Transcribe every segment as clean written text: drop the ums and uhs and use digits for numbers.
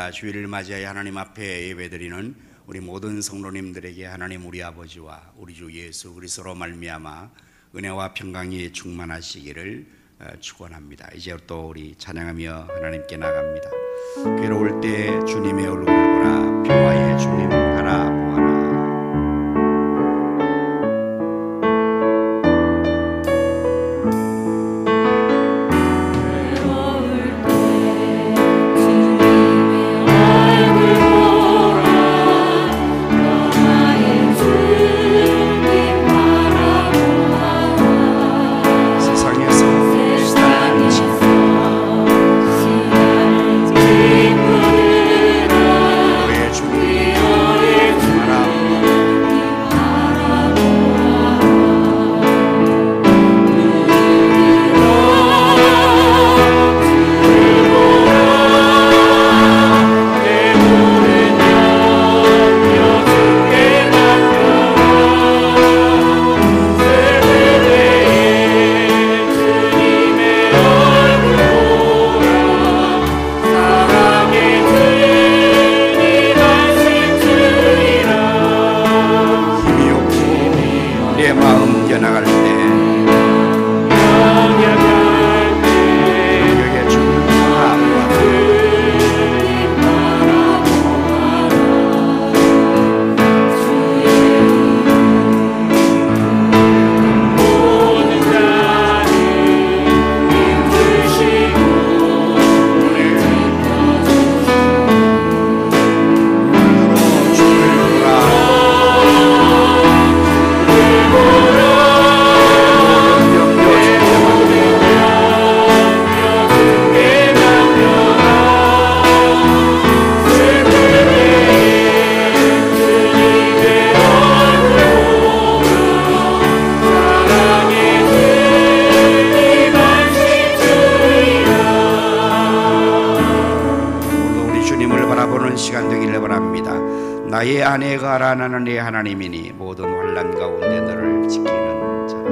주일입니다. 주일을 맞이하여 하나님 앞에 예배드리는 우리 모든 성도님들에게 하나님 우리 아버지와 우리 주 예수 그리스도로 말미암아 은혜와 평강이 충만하시기를 축원합니다. 이제 또 우리 찬양하며 하나님께 나갑니다. 괴로울 때 주님의 얼굴을 보라, 평화의 주님 바라보아라. 나의 아내가 나는 내 하나님이니 모든 환난 가운데 너를 지키는 자라.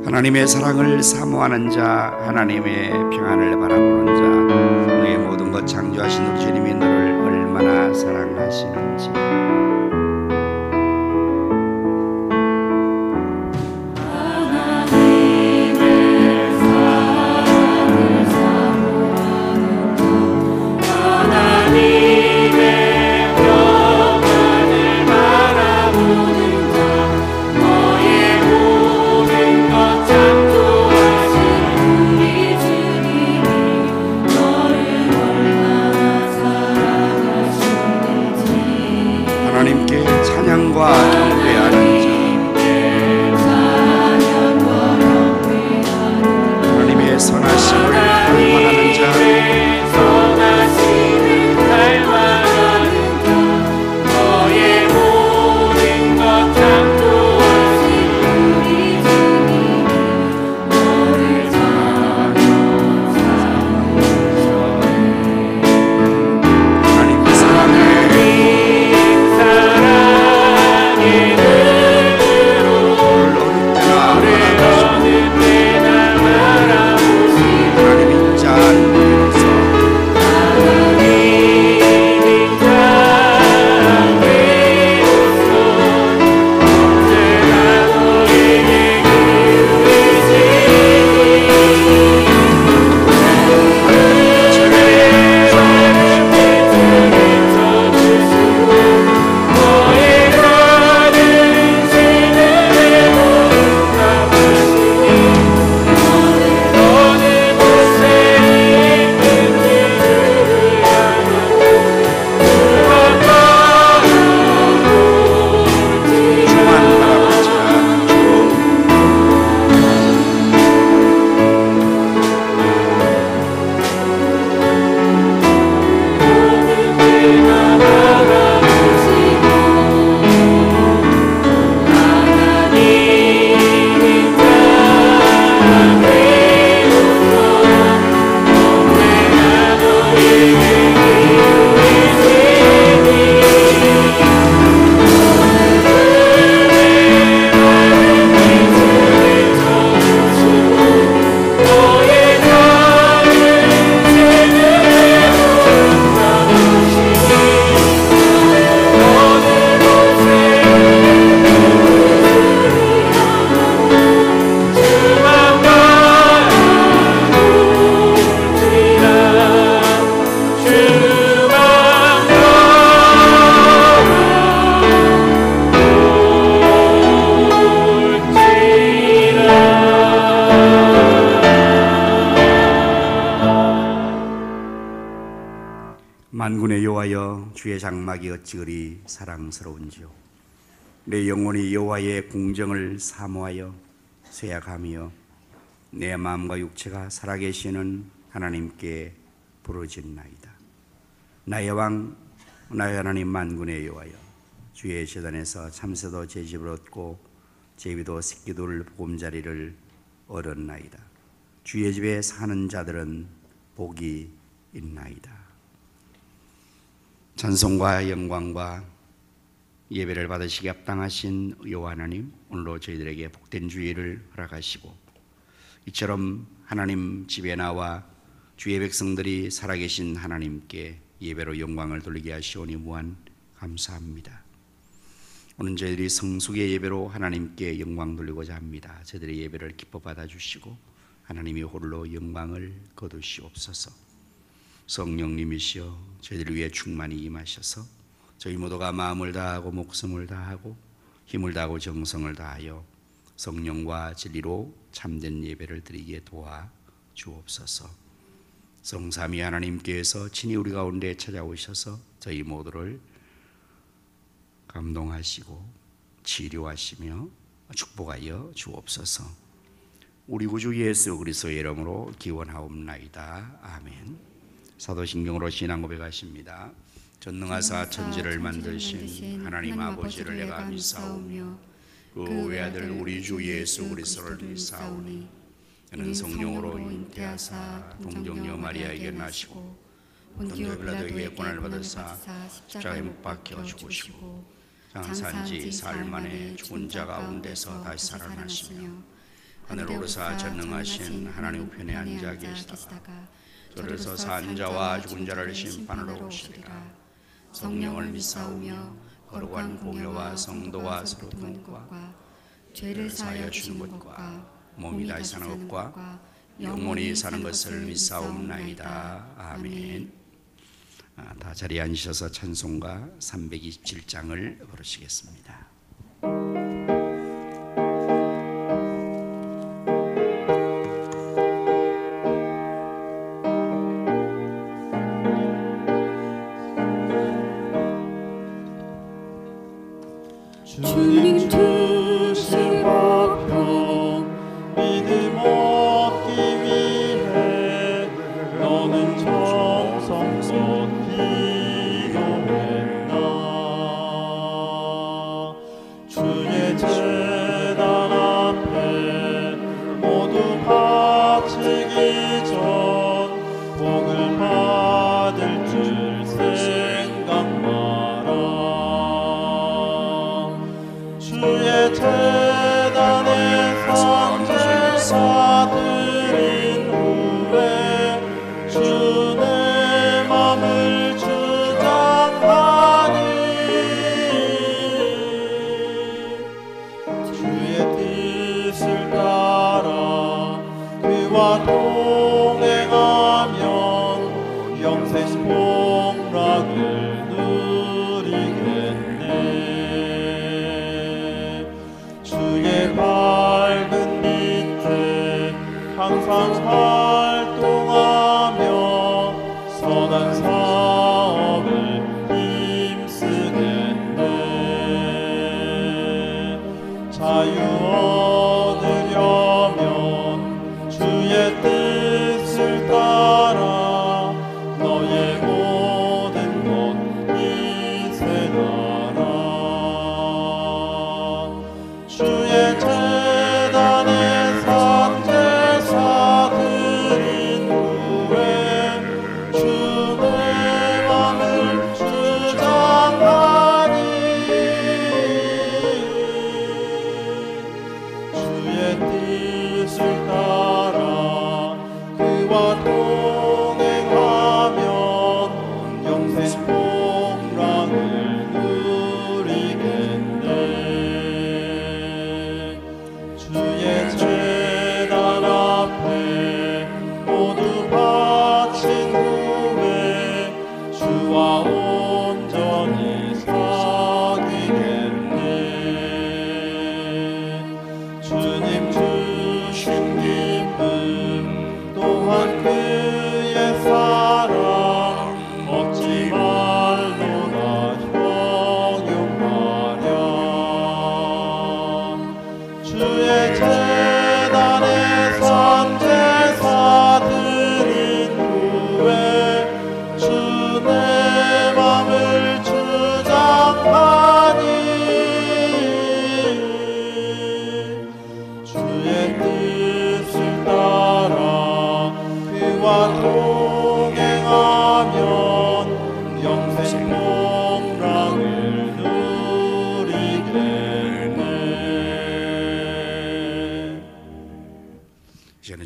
하나님의 사랑을 사모하는 자, 하나님의 평안을 바라보는 자, 너의 모든 것 창조하신 우리 주님이 너를 얼마나 사랑하시는지. 너 만군의 여호와여, 주의 장막이 어찌 그리 사랑스러운지요. 내 영혼이 여호와의 공정을 사모하여 쇠약하며 내 마음과 육체가 살아계시는 하나님께 부르짖나이다. 나의 왕, 나의 하나님 만군의 여호와여, 주의 제단에서 참새도 제 집을 얻고 제비도 새끼들 보금자리를 얻었나이다. 주의 집에 사는 자들은 복이 있나이다. 찬송과 영광과 예배를 받으시기 합당하신 여호와 하나님, 오늘도 저희들에게 복된 주일을 허락하시고 이처럼 하나님 집에 나와 주의 백성들이 살아계신 하나님께 예배로 영광을 돌리게 하시오니 무한 감사합니다. 오늘 저희들이 성숙의 예배로 하나님께 영광 돌리고자 합니다. 저희들의 예배를 기뻐 받아주시고 하나님이 홀로 영광을 거두시옵소서. 성령님이시여, 저희들을 위해 충만히 임하셔서 저희 모두가 마음을 다하고 목숨을 다하고 힘을 다하고 정성을 다하여 성령과 진리로 참된 예배를 드리게 도와 주옵소서. 성삼위 하나님께서 친히 우리 가운데 찾아오셔서 저희 모두를 감동하시고 치료하시며 축복하여 주옵소서. 우리 구주 예수 그리스도의 이름으로 기원하옵나이다. 아멘. 사도신경으로 신앙 고백하십니다. 전능하사 천지를 만드신 하나님 아버지를 내가 믿사오며 그 외아들 우리 주 예수 그리스도를 믿사오니 그는 성령으로 잉태하사 동정녀 마리아에게 나시고 본디오 빌라도에게 고난을 받으사 십자가에 못 박혀 죽으시고 장사한지 사흘 만에 죽은 자 가운데서 다시 살아나시며 하늘 오르사 전능하신 하나님 우편에 앉아 계시다가 저들서 산 자와 죽은 자를 심판하러 오시리라. 성령을 믿사오며 거룩한 공회와 성도와 서로 돕는 것과 죄를 사하여 주시는 것과 몸이 다시 사는 것과 영원히 사는 것을 믿사옵나이다. 아멘. 다 자리에 앉으셔서 찬송가 327장을 부르시겠습니다. 주님 주신 법도 믿음 얻기 위해 너는 정성껏 기도했나. 주의 제단 앞에 모두 바치기 전 복을 받을 줄 생각 마라. 주의 제단에 선제사 드린 후에 주의 맘을 주장하니 주의 뜻을 따라 그와 동행하면 영생 복락을 누리겠네. 주의 밝은 밑에 항상 활동하며 선한 사업을 힘쓰겠네. 자유 얻으려면 주의 뜻을 따라 너의 모든 것 희생하라. 주의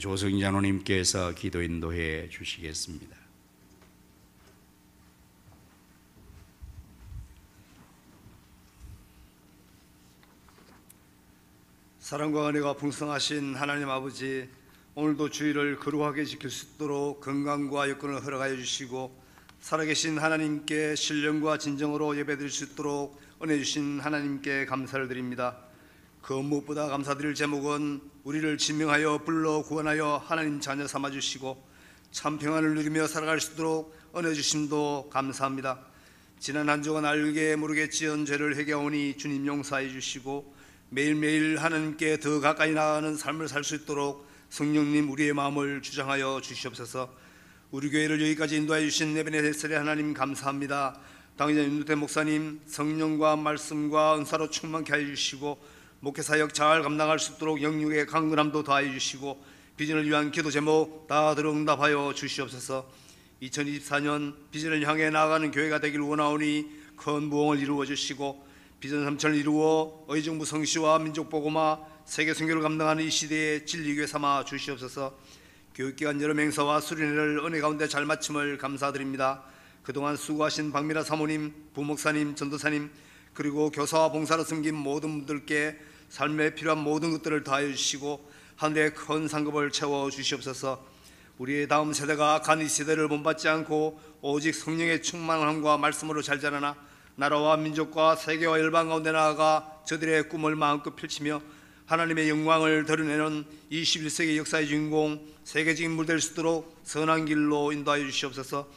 조성인 장로님께서 기도 인도해 주시겠습니다. 사랑과 은혜가 풍성하신 하나님 아버지, 오늘도 주일을 거룩하게 지킬 수 있도록 건강과 여건을 허락하여 주시고 살아계신 하나님께 신령과 진정으로 예배드릴 수 있도록 은혜 주신 하나님께 감사를 드립니다. 그 무엇보다 감사드릴 제목은 우리를 지명하여 불러 구원하여 하나님 자녀 삼아주시고 참 평안을 누리며 살아갈 수 있도록 은혜 주심도 감사합니다. 지난 한 주간 알게 모르게 지은 죄를 회개하오니 주님 용서해 주시고 매일매일 하나님께 더 가까이 나아가는 삶을 살 수 있도록 성령님 우리의 마음을 주장하여 주시옵소서. 우리 교회를 여기까지 인도해 주신 내변의 대설의 하나님 감사합니다. 당의자 윤두태 목사님 성령과 말씀과 은사로 충만케 하여 주시고 목회사역 잘 감당할 수 있도록 영육의 강건함도 더하여 주시고 비전을 위한 기도 제목 다 들어 응답하여 주시옵소서. 2024년 비전을 향해 나아가는 교회가 되길 원하오니 큰 부흥을 이루어 주시고 비전 3천을 이루어 의정부 성시와 민족보고마 세계 선교를 감당하는 이 시대에 진리교회 삼아 주시옵소서. 교육기관 여러 맹사와 수련회를 은혜 가운데 잘 마침을 감사드립니다. 그동안 수고하신 박미라 사모님, 부목사님, 전도사님 그리고 교사와 봉사로 섬긴 모든 분들께 삶에 필요한 모든 것들을 다하여 주시고 하늘의 큰 상급을 채워 주시옵소서. 우리의 다음 세대가 악한 이 시대를 본받지 않고 오직 성령의 충만함과 말씀으로 잘 자라나 나라와 민족과 세계와 열방 가운데 나아가 저들의 꿈을 마음껏 펼치며 하나님의 영광을 드러내는 21세기 역사의 주인공 세계적인 인물 될 수 있도록 선한 길로 인도하여 주시옵소서.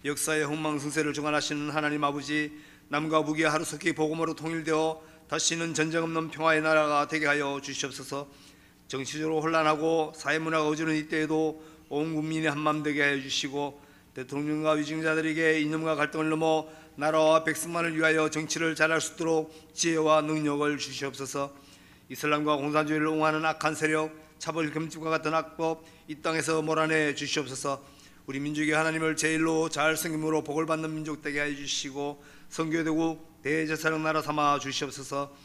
역사의 흥망성쇠를 주관하시는 하나님 아버지, 남과 북이 하루속히 복음으로 통일되어 다시는 전쟁 없는 평화의 나라가 되게 하여 주시옵소서. 정치적으로 혼란하고 사회문화가 어지러운 이때에도 온 국민이 한마음 되게 하여 주시고 대통령과 위증자들에게 이념과 갈등을 넘어 나라와 백성만을 위하여 정치를 잘할 수 있도록 지혜와 능력을 주시옵소서. 이슬람과 공산주의를 옹호하는 악한 세력, 차별 금지과 같은 악법 이 땅에서 몰아내 주시옵소서. 우리 민족이 하나님을 제일로 잘 섬김으로 복을 받는 민족 되게 하여 주시고 선교되고 대제사장 나라 삼아 주시옵소서.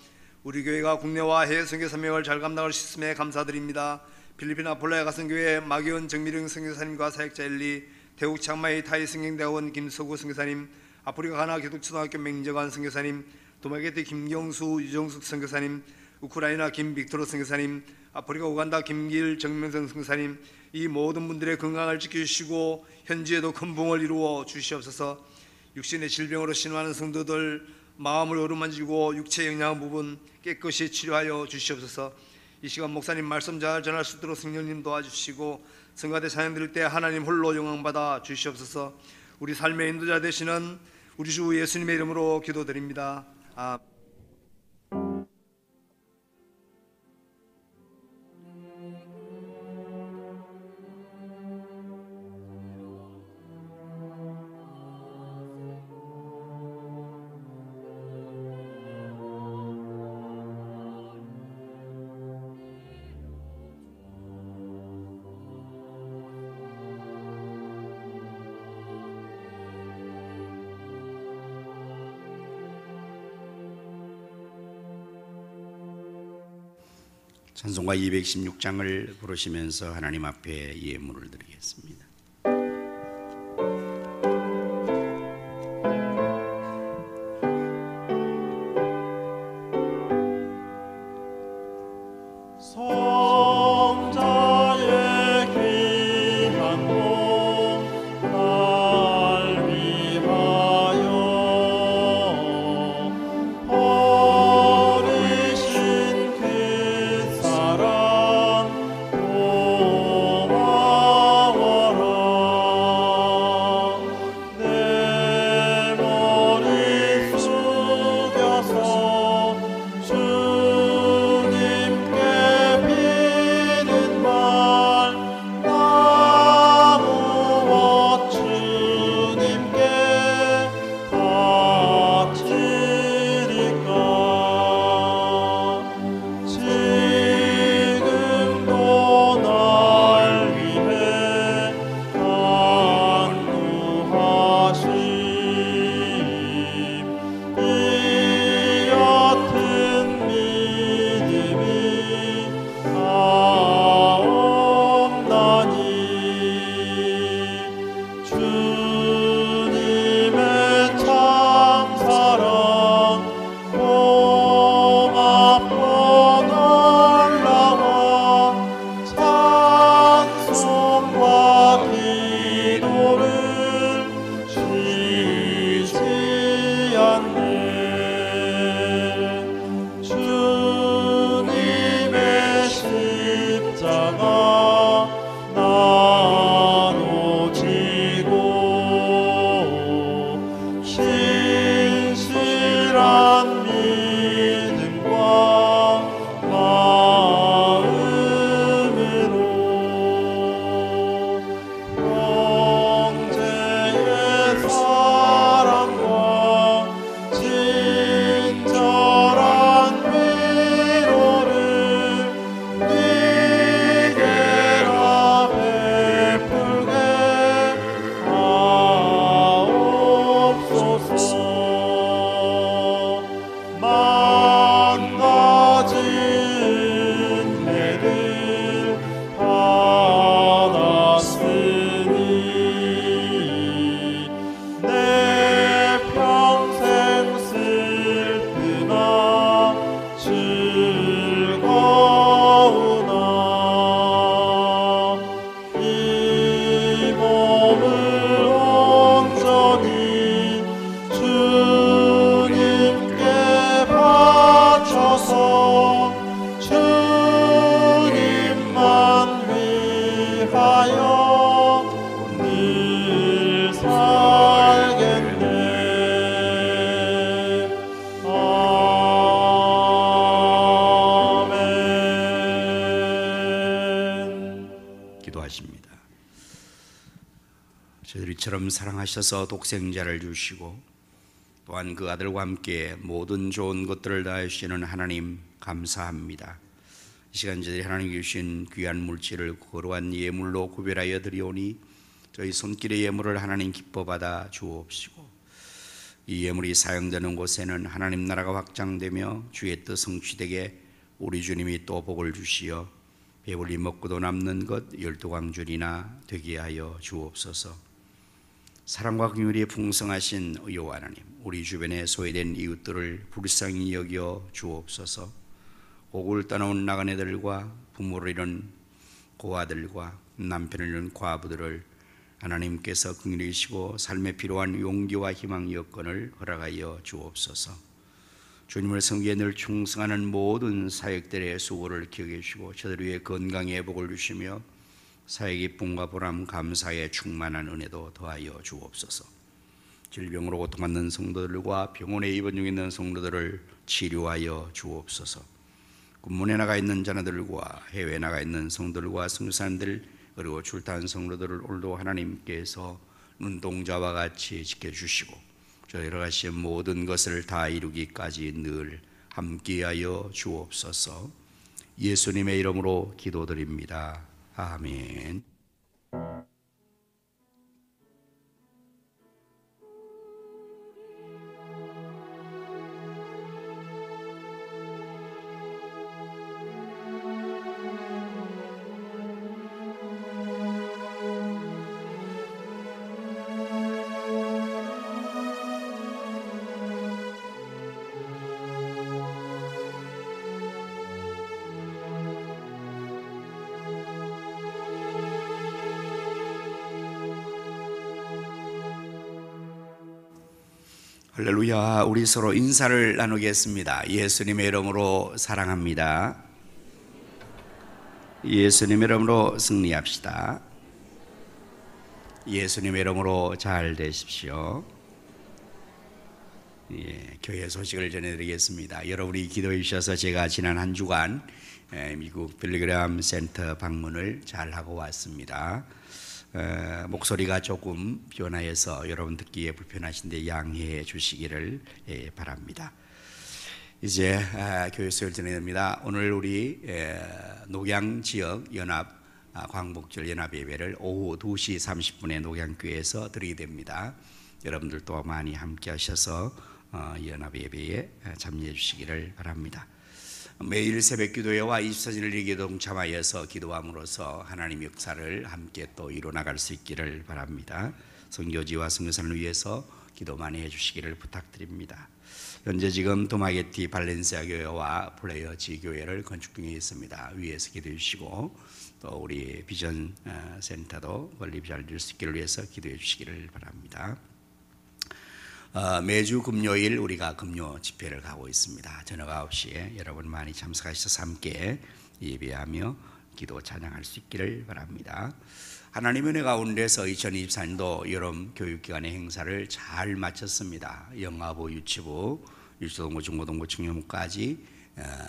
우리 교회가 국내와 해외 선교 사명을 잘 감당할 수 있음에 감사드립니다. 필리핀 아폴라야 가선교회 마기원 정미령 선교사님과 사역자 엘리, 태국 치앙마이 타이 성경대학원 김서구 선교사님, 아프리카 가나 기독초등학교 맹정환 선교사님, 도마게티 김경수 유정숙 선교사님, 우크라이나 김빅토르 선교사님, 아프리카 우간다 김길 정명성 선교사님, 이 모든 분들의 건강을 지켜주시고 현지에도 큰 부흥을 이루어 주시옵소서. 육신의 질병으로 신음하는 성도들 마음을 어루만지고 육체 영양한 부분 깨끗이 치료하여 주시옵소서. 이 시간 목사님 말씀 잘 전할 수 있도록 성령님 도와주시고 성가대 찬양 드릴 때 하나님 홀로 영광받아 주시옵소서. 우리 삶의 인도자 되시는 우리 주 예수님의 이름으로 기도드립니다. 아멘. 찬송가 216장을 부르시면서 하나님 앞에 예물을 드리겠습니다. 고마워라 이처럼 사랑하셔서 독생자를 주시고 또한 그 아들과 함께 모든 좋은 것들을 다해주시는 하나님 감사합니다. 이 시간 저희들이 하나님 주신 귀한 물질을 거룩한 예물로 구별하여 드리오니 저희 손길의 예물을 하나님 기뻐 받아 주옵시고 이 예물이 사용되는 곳에는 하나님 나라가 확장되며 주의 뜻 성취되게 우리 주님이 또 복을 주시어 배불리 먹고도 남는 것 12광줄이나 되게 하여 주옵소서. 사랑과 긍휼이 풍성하신 여호와 하나님, 우리 주변에 소외된 이웃들을 불쌍히 여겨 주옵소서. 고국을 떠나온 나그네들과 부모를 잃은 고아들과 남편을 잃은 과부들을 하나님께서 긍휼히 여기시고 삶에 필요한 용기와 희망 여건을 허락하여 주옵소서. 주님을 섬기에 늘 충성하는 모든 사역들의 수고를 기억해 주시고 저들 위해 건강의 복을 주시며 사역 기쁨과 보람 감사에 충만한 은혜도 더하여 주옵소서. 질병으로 고통받는 성도들과 병원에 입원 중에 있는 성도들을 치료하여 주옵소서. 군문에 나가 있는 자녀들과 해외에 나가 있는 성도들과 성도사님들 그리고 출타한 성도들을 오늘도 하나님께서 눈동자와 같이 지켜주시고 저희로 하신 모든 것을 다 이루기까지 늘 함께하여 주옵소서. 예수님의 이름으로 기도드립니다. 아멘. 할렐루야. 우리 서로 인사를 나누겠습니다. 예수님의 이름으로 사랑합니다. 예수님의 이름으로 승리합시다. 예수님의 이름으로 잘 되십시오. 교회 소식을 전해드리겠습니다. 여러분이 기도해 주셔서 제가 지난 한 주간 미국 빌리그램 센터 방문을 잘 하고 왔습니다. 목소리가 조금 변화해서 여러분 듣기에 불편하신데 양해해 주시기를 바랍니다. 이제 교회 소식을 전해드립니다. 오늘 우리 녹양지역 연합 광복절 연합 예배를 오후 2시 30분에 녹양교회에서 드리게 됩니다. 여러분들도 많이 함께 하셔서 연합 예배에 참여해 주시기를 바랍니다. 매일 새벽 기도회와 24시를 일기에 동참하여서 기도함으로써 하나님 역사를 함께 또 이뤄나갈 수 있기를 바랍니다. 선교지와 선교사를 위해서 기도 많이 해주시기를 부탁드립니다. 현재 지금 도마게티 발렌시아 교회와 플레이어 지교회를 건축 중에 있습니다. 위에서 기도해 주시고 또 우리 비전 센터도 건립 잘 될 수 있기를 위해서 기도해 주시기를 바랍니다. 매주 금요일 우리가 금요 집회를 가고 있습니다. 저녁 9시에 여러분 많이 참석하셔서 함께 예배하며 기도 찬양할 수 있기를 바랍니다. 하나님의 은혜 가운데서 2024년도 여름 교육기관의 행사를 잘 마쳤습니다. 영아부, 유치부, 유초동부, 중고등부, 청년부까지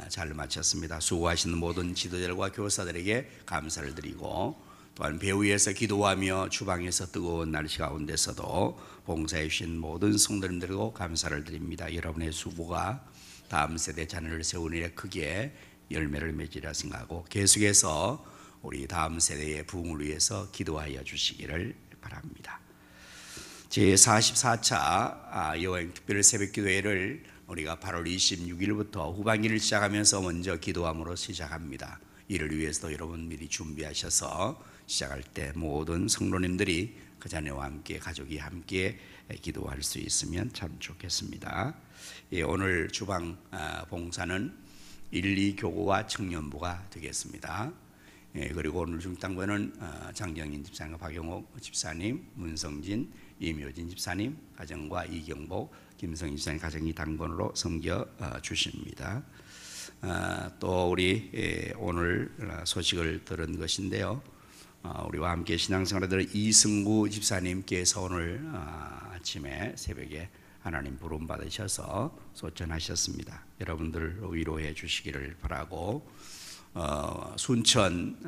잘 마쳤습니다. 수고하시는 모든 지도자들과 교사들에게 감사를 드리고 또한 배후에서 기도하며 주방에서 뜨거운 날씨 가운데서도 봉사해 주신 모든 성도님들고 감사를 드립니다. 여러분의 수고가 다음 세대 자녀를 세우는 일에 크게 열매를 맺으리라 생각하고 계속해서 우리 다음 세대의 부흥을 위해서 기도하여 주시기를 바랍니다. 제44차 여호와의 특별 새벽기도회를 우리가 8월 26일부터 후반기를 시작하면서 먼저 기도함으로 시작합니다. 이를 위해서도 여러분 미리 준비하셔서 시작할 때 모든 성도님들이 그 자녀와 함께 가족이 함께 기도할 수 있으면 참 좋겠습니다. 오늘 주방 봉사는 1, 2교구와 청년부가 되겠습니다. 그리고 오늘 중당부에는 장경인 집사님과 박영옥 집사님, 문성진, 이묘진 집사님 가정과 이경복, 김성인 집사님 가정이 당번으로 섬겨 주십니다. 또 우리 오늘 소식을 들은 것인데요. 우리와 함께 신앙생활을 하던 이승구 집사님께서 오늘 아침에 새벽에 하나님 부름 받으셔서 소천하셨습니다. 여러분들 위로해 주시기를 바라고 순천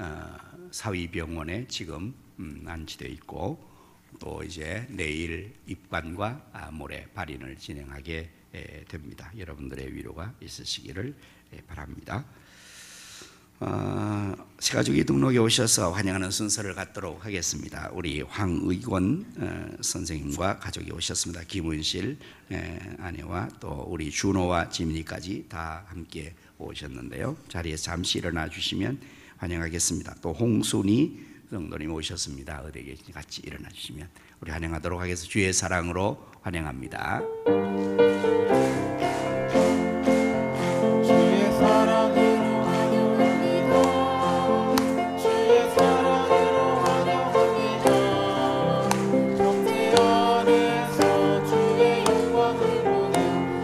사위병원에 지금 안치되어 있고 또 이제 내일 입관과 모레 발인을 진행하게 됩니다. 여러분들의 위로가 있으시기를 바랍니다. 새가족이 등록에 오셔서 환영하는 순서를 갖도록 하겠습니다. 우리 황의권 선생님과 가족이 오셨습니다. 김은실 아내와 또 우리 준호와 지민이까지 다 함께 오셨는데요. 자리에서 잠시 일어나 주시면 환영하겠습니다. 또 홍순이 성도님 오셨습니다. 어디에 계신지 같이 일어나 주시면 우리 환영하도록 하겠습니다. 주의 사랑으로 환영합니다. 주의 사랑으로 환영합니다. 주의 사랑으로 환영합니다. 형제 안에서 주의 영광을 보내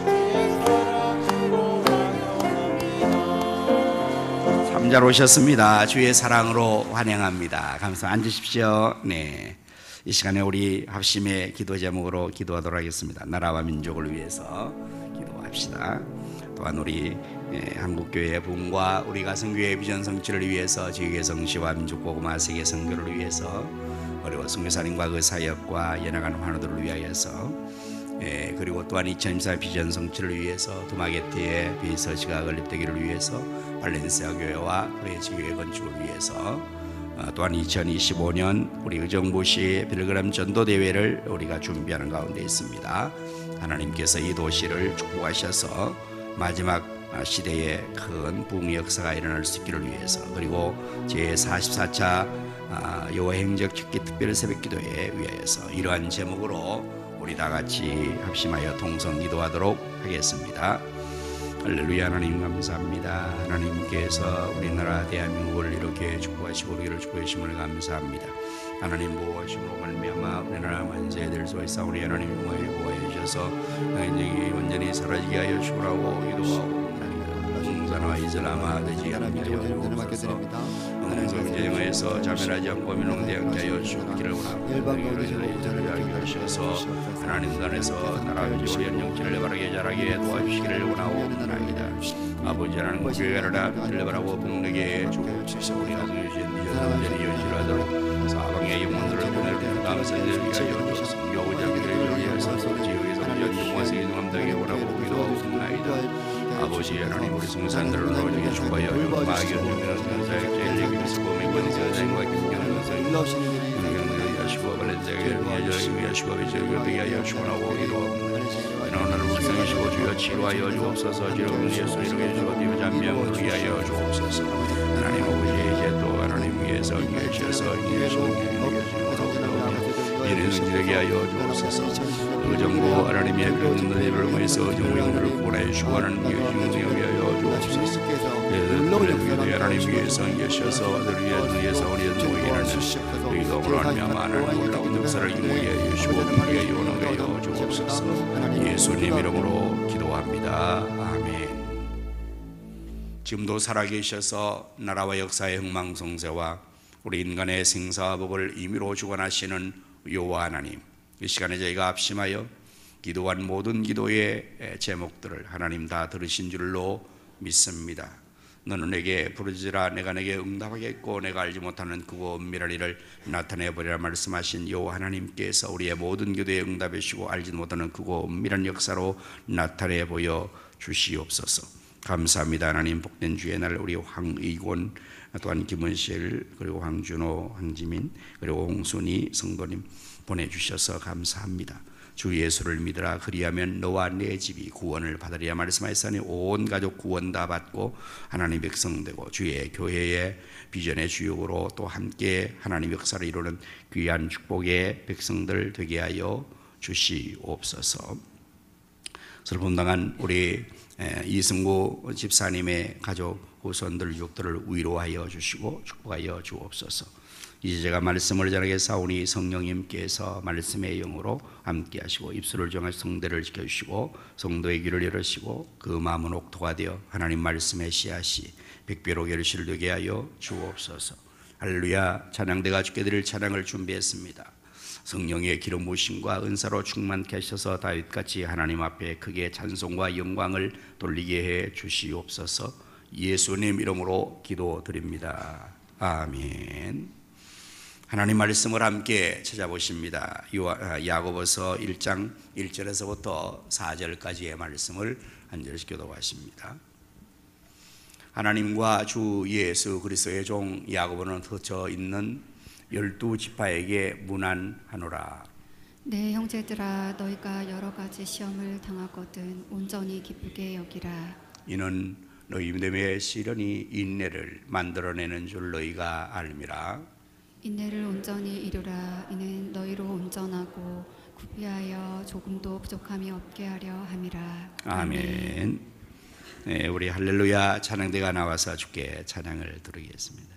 주의 사랑으로 환영합니다. 삼잘 오셨습니다. 주의 사랑으로 환영합니다. 감사합니다. 앉으십시오. 네, 이 시간에 우리 합심의 기도 제목으로 기도하도록 하겠습니다. 나라와 민족을 위해서 기도합시다. 또한 우리 한국교회의 부흥과 우리 가성교회의 비전 성취를 위해서 지역의 성시와 민족복음화 세계 선교를 위해서 그리고 선교사님과 그 사역과 연합한 환우들을 위하여서 그리고 또한 2024 비전 성취를 위해서 두마게티의 비서지가 건립되기를 위해서 발렌시아 교회와 그의 지교회 건축을 위해서 또한 2025년 우리 의정부시 빌그램 전도대회를 우리가 준비하는 가운데 있습니다. 하나님께서 이 도시를 축복하셔서 마지막 시대에 큰 부흥의 역사가 일어날 수 있기를 위해서 그리고 제44차 여호와 행적 축기 특별 새벽기도회에 위하여서 이러한 제목으로 우리 다 같이 합심하여 통성 기도하도록 하겠습니다. 할렐루야. 하나님 감사합니다. 하나님께서 우리나라 대한민국을 이렇게 축복하시고 우리를 축복하심을 감사합니다. 하나님 보호하심으로 말미암아 우리나라 만세될 수 있사오니 하나님 보호해 주셔서 인생이 완전히 사라지게 하여 주라고 기도하고 공산화 이슬람화 되지 않게 하여 주옵소서. 경제정에서 자멸하지 않고 민롱되게 하여 주기를 원하고 하셔서 하나님 나라에서 나라 우리 영령치를 바르게 자라게 도와주시기를 원하옵나이다. 아버지 하나님 교회를 들려바라고 복되게 주옵소서. 우리 가정에 주신 미전들이 연실하도록 사방의 영혼들을 보내는 감사를 위하여 성교자들을 위해서 지역에서 연중화세계 중함되게 원하고 기도하옵나이다. 아버지 하나님 우리 성산들을 너희에게 축복하여 마귀 연중에는 성사의 제일 얘기면서 범의 권세자인과 김경은 성사의 하시고 발렌세계를 위하시고 비전을 위하여 축원하고 기도하옵나이다. 오늘은 불쌍히시고 주여 치료하여 주옵소서. 주여 예수 이름에 주어 띠와 잔명을 위하여 주옵소서. 하나님 아버지 이제 또 하나님 위해서 계셔서 이런 성지되게 하여 주옵소서. 그 정부 하나님의 병들을 위해서 정부영들을 보내주시고 하나님 위하여 주옵소서. 하나님 위해서 계셔서 아들 위해서 우리 모이는 우리가 오늘하며 하나님 놀라운 역사를 인도하여 주시고 우리가 요원하여 주옵소서. 예수님 이름으로 기도합니다. 아멘. 지금도 살아계셔서 나라와 역사의 흥망성쇠와 우리 인간의 생사와 복을 임의로 주관하시는 여호와 하나님, 이 시간에 저희가 합심하여 기도한 모든 기도의 제목들을 하나님 다 들으신 줄로 믿습니다. 너는 내게 부르짖으라 내가 내게 응답하겠고 내가 알지 못하는 그거 은밀한 일을 나타내버리라 말씀하신 여호와 하나님께서 우리의 모든 기도에 응답해 주시고 알지 못하는 그거 은밀한 역사로 나타내 보여 주시옵소서. 감사합니다. 하나님 복된 주의 날 우리 황의곤 또한 김은실 그리고 황준호 황지민 그리고 홍순이 성도님 보내주셔서 감사합니다. 주 예수를 믿으라 그리하면 너와 내 집이 구원을 받으리라 말씀하셨으니 온 가족 구원 다 받고 하나님 백성 되고 주의 교회의 비전의 주역으로 또 함께 하나님 역사를 이루는 귀한 축복의 백성들 되게 하여 주시옵소서. 슬픔당한 우리 이승구 집사님의 가족 후손들 유족들을 위로하여 주시고 축복하여 주옵소서. 이제 제가 말씀을 전하게 사오니 성령님께서 말씀의 영으로 함께 하시고 입술을 정하시 성대를 지켜주시고 성도의 귀를 열으시고 그 마음은 옥토가 되어 하나님 말씀의 씨앗이 백배로 결실을 되게 하여 주옵소서. 할렐루야. 찬양대가 주께 드릴 찬양을 준비했습니다. 성령의 기름 부으심과 은사로 충만케 하셔서 다윗같이 하나님 앞에 크게 찬송과 영광을 돌리게 해 주시옵소서. 예수님 이름으로 기도드립니다. 아멘. 하나님 말씀을 함께 찾아보십니다. 야고보서 1장 1절에서부터 4절까지의 말씀을 한 절씩 교독하십니다. 하나님과 주 예수 그리스도의 종 야고보는 흩어져 있는 12지파에게 문안하노라. 내 형제들아, 너희가 여러 가지 시험을 당하거든 온전히 기쁘게 여기라. 이는 너희 믿음의 시련이 인내를 만들어내는 줄 너희가 알미라. 인내를 온전히 이루라. 이는 너희로 온전하고 구비하여 조금도 부족함이 없게 하려 함이라. 아멘. 네, 우리 할렐루야 찬양대가 나와서 주께 찬양을 드리겠습니다.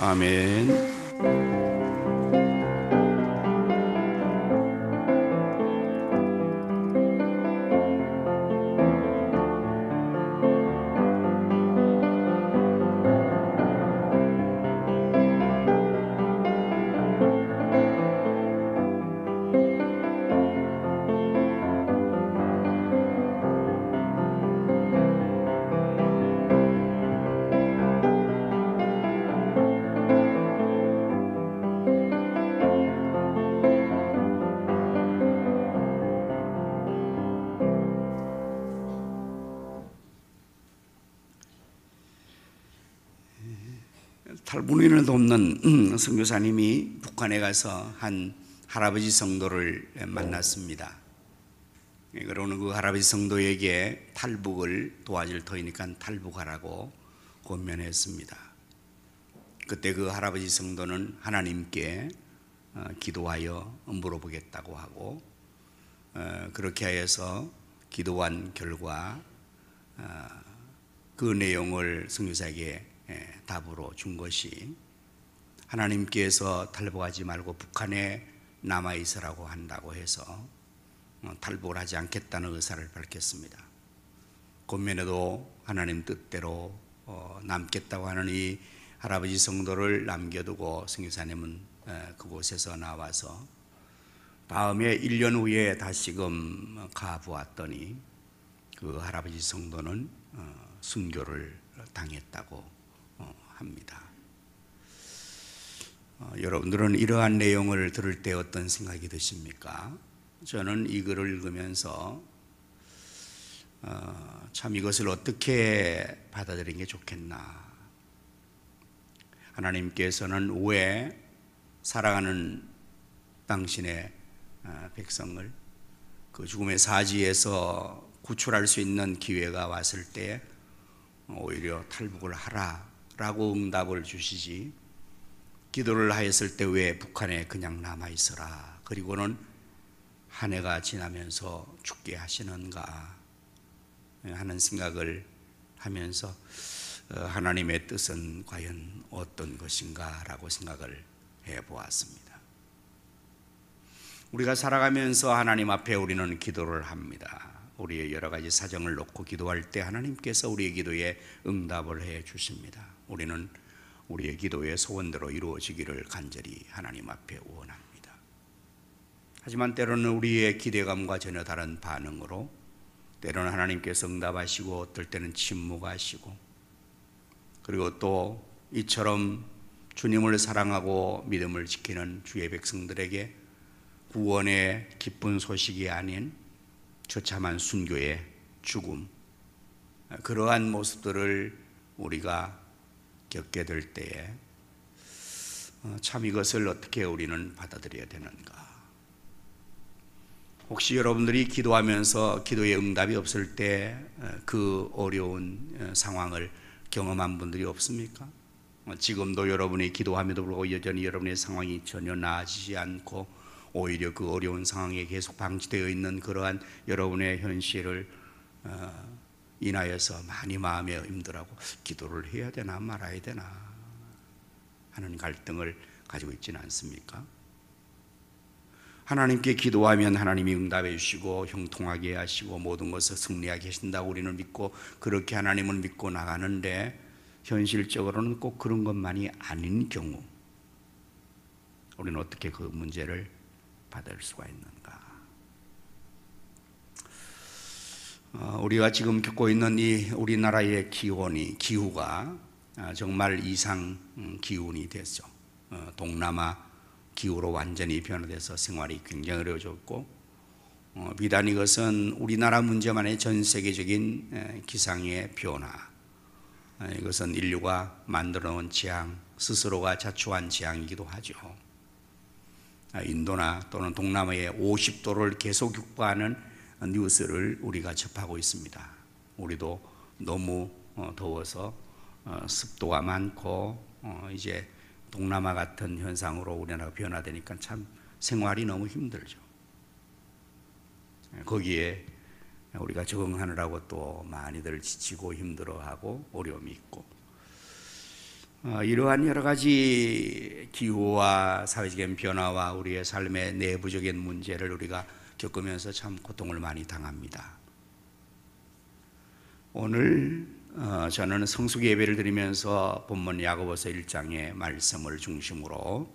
아멘. 탈북민을 돕는 선교사님이 북한에 가서 한 할아버지 성도를 만났습니다. 그러는 그 할아버지 성도에게 탈북을 도와줄 터이니까 탈북하라고 권면했습니다. 그때 그 할아버지 성도는 하나님께 기도하여 물어보겠다고 하고, 그렇게 하여서 기도한 결과 그 내용을 선교사에게 답으로 준 것이, 하나님께서 탈북하지 말고 북한에 남아 있으라고 한다고 해서 탈북을 하지 않겠다는 의사를 밝혔습니다. 권면에도 하나님 뜻대로 남겠다고 하는 이 할아버지 성도를 남겨두고 선교사님은 그곳에서 나와서 다음에 1년 후에 다시금 가보았더니 그 할아버지 성도는 순교를 당했다고 합니다. 여러분들은 이러한 내용을 들을 때 어떤 생각이 드십니까? 저는 이 글을 읽으면서 참 이것을 어떻게 받아들이는 게 좋겠나. 하나님께서는 왜 살아가는 당신의 백성을 그 죽음의 사지에서 구출할 수 있는 기회가 왔을 때 오히려 탈북을 하라라고 응답을 주시지, 기도를 하였을 때 왜 북한에 그냥 남아 있어라, 그리고는 한 해가 지나면서 죽게 하시는가 하는 생각을 하면서 하나님의 뜻은 과연 어떤 것인가 라고 생각을 해보았습니다. 우리가 살아가면서 하나님 앞에 우리는 기도를 합니다. 우리의 여러 가지 사정을 놓고 기도할 때 하나님께서 우리의 기도에 응답을 해 주십니다. 우리는 우리의 기도의 소원대로 이루어지기를 간절히 하나님 앞에 원합니다. 하지만 때로는 우리의 기대감과 전혀 다른 반응으로, 때로는 하나님께서 응답하시고 어떨 때는 침묵하시고, 그리고 또 이처럼 주님을 사랑하고 믿음을 지키는 주의 백성들에게 구원의 기쁜 소식이 아닌 처참한 순교의 죽음, 그러한 모습들을 우리가 겪게 될 때에 참 이것을 어떻게 우리는 받아들여야 되는가. 혹시 여러분들이 기도하면서 기도의 응답이 없을 때 그 어려운 상황을 경험한 분들이 없습니까? 지금도 여러분이 기도함에도 불구하고 여전히 여러분의 상황이 전혀 나아지지 않고 오히려 그 어려운 상황에 계속 방치되어 있는 그러한 여러분의 현실을 인하여서 많이 마음에 힘들어하고 기도를 해야 되나 말아야 되나 하는 갈등을 가지고 있지는 않습니까? 하나님께 기도하면 하나님이 응답해 주시고 형통하게 하시고 모든 것을 승리하게 하신다고 우리는 믿고, 그렇게 하나님을 믿고 나가는데 현실적으로는 꼭 그런 것만이 아닌 경우 우리는 어떻게 그 문제를 받을 수가 있는가? 우리가 지금 겪고 있는 이 우리나라의 기후가 정말 이상 기온이 됐죠. 동남아 기후로 완전히 변화돼서 생활이 굉장히 어려워졌고, 비단 이것은 우리나라 문제만 아니라 전 세계적인 기상의 변화, 이것은 인류가 만들어 놓은 재앙, 스스로가 자초한 재앙이기도 하죠. 인도나 또는 동남아의 50도를 계속 육박하는 뉴스를 우리가 접하고 있습니다. 우리도 너무 더워서 습도가 많고 이제 동남아 같은 현상으로 우리나라가 변화되니까 참 생활이 너무 힘들죠. 거기에 우리가 적응하느라고 또 많이들 지치고 힘들어하고 어려움이 있고, 이러한 여러 가지 기후와 사회적인 변화와 우리의 삶의 내부적인 문제를 우리가 겪으면서 참 고통을 많이 당합니다. 오늘 저는 성숙 예배를 드리면서 본문 야고보서 1장의 말씀을 중심으로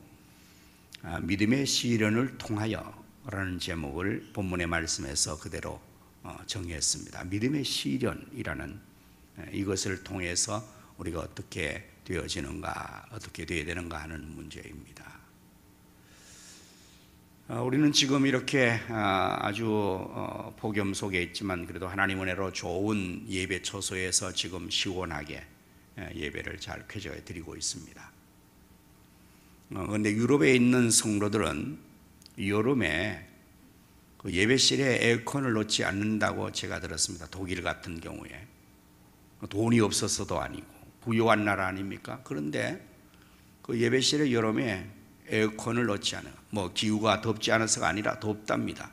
믿음의 시련을 통하여 라는 제목을 본문의 말씀에서 그대로 정했습니다. 믿음의 시련이라는 이것을 통해서 우리가 어떻게 되어지는가, 어떻게 되어야 되는가 하는 문제입니다. 우리는 지금 이렇게 아주 폭염 속에 있지만 그래도 하나님 은혜로 좋은 예배 처소에서 지금 시원하게 예배를 잘 쾌적하게 드리고 있습니다. 그런데 유럽에 있는 성도들은 여름에 그 예배실에 에어컨을 놓지 않는다고 제가 들었습니다. 독일 같은 경우에 돈이 없어서도 아니고 부유한 나라 아닙니까? 그런데 그 예배실에 여름에 에어컨을 놓지 않아요. 뭐 기후가 덥지 않아서가 아니라 덥답니다.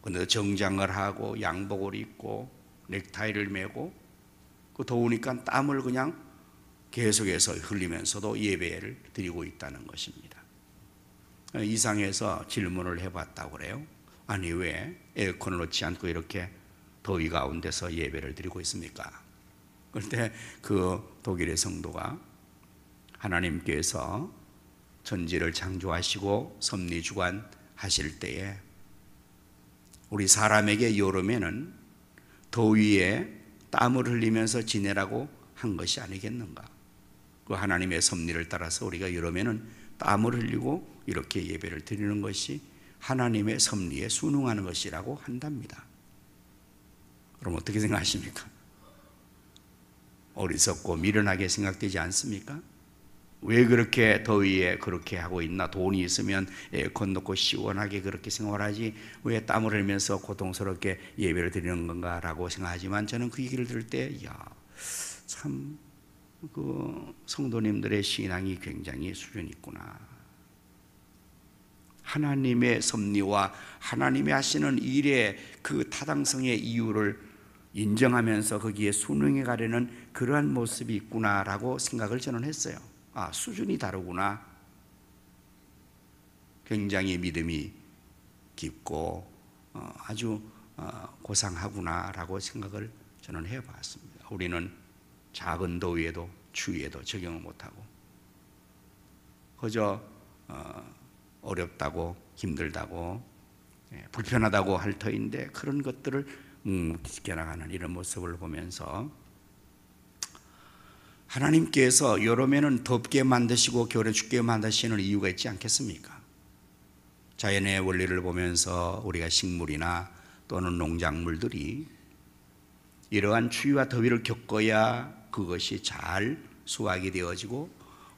그런데 정장을 하고 양복을 입고 넥타이를 메고 그 더우니까 땀을 그냥 계속해서 흘리면서도 예배를 드리고 있다는 것입니다. 이상해서 질문을 해봤다고 그래요. 아니 왜 에어컨을 놓지 않고 이렇게 더위 가운데서 예배를 드리고 있습니까? 그런데 그 독일의 성도가 하나님께서 천지를 창조하시고 섭리주관하실 때에 우리 사람에게 여름에는 더위에 땀을 흘리면서 지내라고 한 것이 아니겠는가? 그 하나님의 섭리를 따라서 우리가 여름에는 땀을 흘리고 이렇게 예배를 드리는 것이 하나님의 섭리에 순응하는 것이라고 한답니다. 그럼 어떻게 생각하십니까? 어리석고 미련하게 생각되지 않습니까? 왜 그렇게 더위에 그렇게 하고 있나? 돈이 있으면 에어컨 놓고 시원하게 그렇게 생활하지 왜 땀을 흘리면서 고통스럽게 예배를 드리는 건가 라고 생각하지만 저는 그 얘기를 들을 때 참 그 성도님들의 신앙이 굉장히 수준이 있구나. 하나님의 섭리와 하나님이 하시는 일의 그 타당성의 이유를 인정하면서 거기에 순응해 가려는 그러한 모습이 있구나라고 생각을 저는 했어요. 수준이 다르구나. 굉장히 믿음이 깊고 아주 고상하구나라고 생각을 저는 해봤습니다. 우리는 작은 더위에도 추위에도 적응을 못하고 그저 어렵다고 힘들다고 불편하다고 할 터인데 그런 것들을 지켜나가는 이런 모습을 보면서 하나님께서 여름에는 덥게 만드시고 겨울에 춥게 만드시는 이유가 있지 않겠습니까? 자연의 원리를 보면서 우리가 식물이나 또는 농작물들이 이러한 추위와 더위를 겪어야 그것이 잘 수확이 되어지고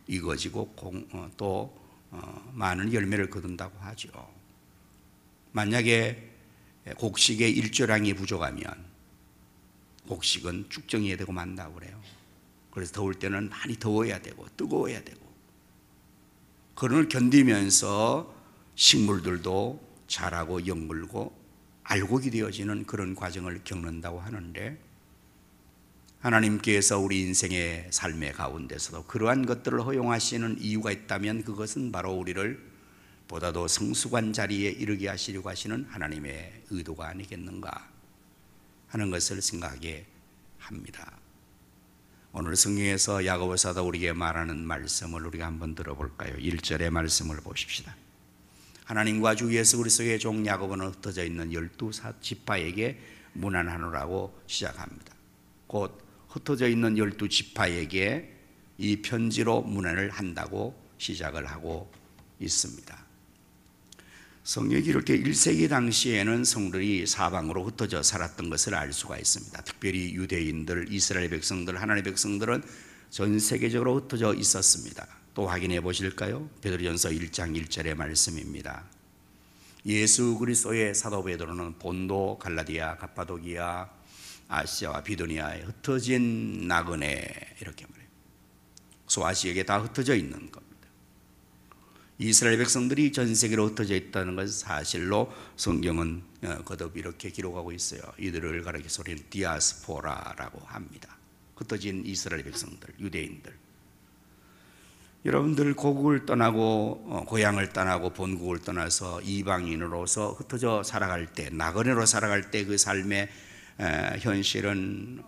익어지고 또 많은 열매를 거둔다고 하죠. 만약에 곡식의 일조량이 부족하면 곡식은 쭉정해야 되고 만다고 그래요. 그래서 더울 때는 많이 더워야 되고 뜨거워야 되고 그런 걸 견디면서 식물들도 자라고 연물고 알곡이 되어지는 그런 과정을 겪는다고 하는데 하나님께서 우리 인생의 삶의 가운데서도 그러한 것들을 허용하시는 이유가 있다면 그것은 바로 우리를 보다도 성숙한 자리에 이르게 하시려고 하시는 하나님의 의도가 아니겠는가 하는 것을 생각하게 합니다. 오늘 성경에서 야고보서가 우리에게 말하는 말씀을 우리가 한번 들어볼까요? 1절의 말씀을 보십시다. 하나님과 주 예수 그리스도의 종 야고보는 흩어져 있는 12지파에게 문안하노라고 시작합니다. 곧 흩어져 있는 12지파에게 이 편지로 문안을 한다고 시작을 하고 있습니다. 성경이 기록할 때 1세기 당시에는 성들이 사방으로 흩어져 살았던 것을 알 수가 있습니다. 특별히 유대인들, 이스라엘 백성들, 하나님의 백성들은 전 세계적으로 흩어져 있었습니다. 또 확인해 보실까요? 베드로전서 1장 1절의 말씀입니다. 예수 그리스도의 사도 베드로는 본도, 갈라디아, 갑바도기아, 아시아와 비두니아에 흩어진 나그네 이렇게 말해요. 소아시아에 다 흩어져 있는 겁니다. 이스라엘 백성들이 전 세계로 흩어져 있다는 것은 사실로 성경은 거듭 이렇게 기록하고 있어요. 이들을 가리켜서 우리는 디아스포라라고 합니다. 흩어진 이스라엘 백성들, 유대인들. 여러분들 고국을 떠나고 고향을 떠나고 본국을 떠나서 이방인으로서 흩어져 살아갈 때, 나그네로 살아갈 때 그 삶의 현실은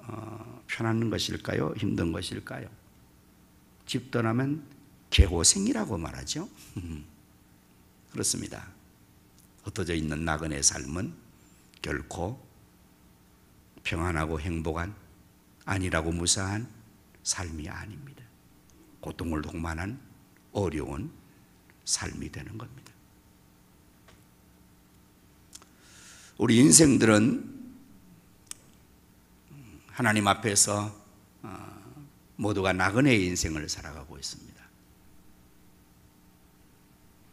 편한 것일까요? 힘든 것일까요? 집 떠나면 개고생이라고 말하죠. 그렇습니다. 흩어져 있는 나그네 삶은 결코 평안하고 행복한, 안일하고 무사한 삶이 아닙니다. 고통을 동반한 어려운 삶이 되는 겁니다. 우리 인생들은 하나님 앞에서 모두가 나그네의 인생을 살아가고 있습니다.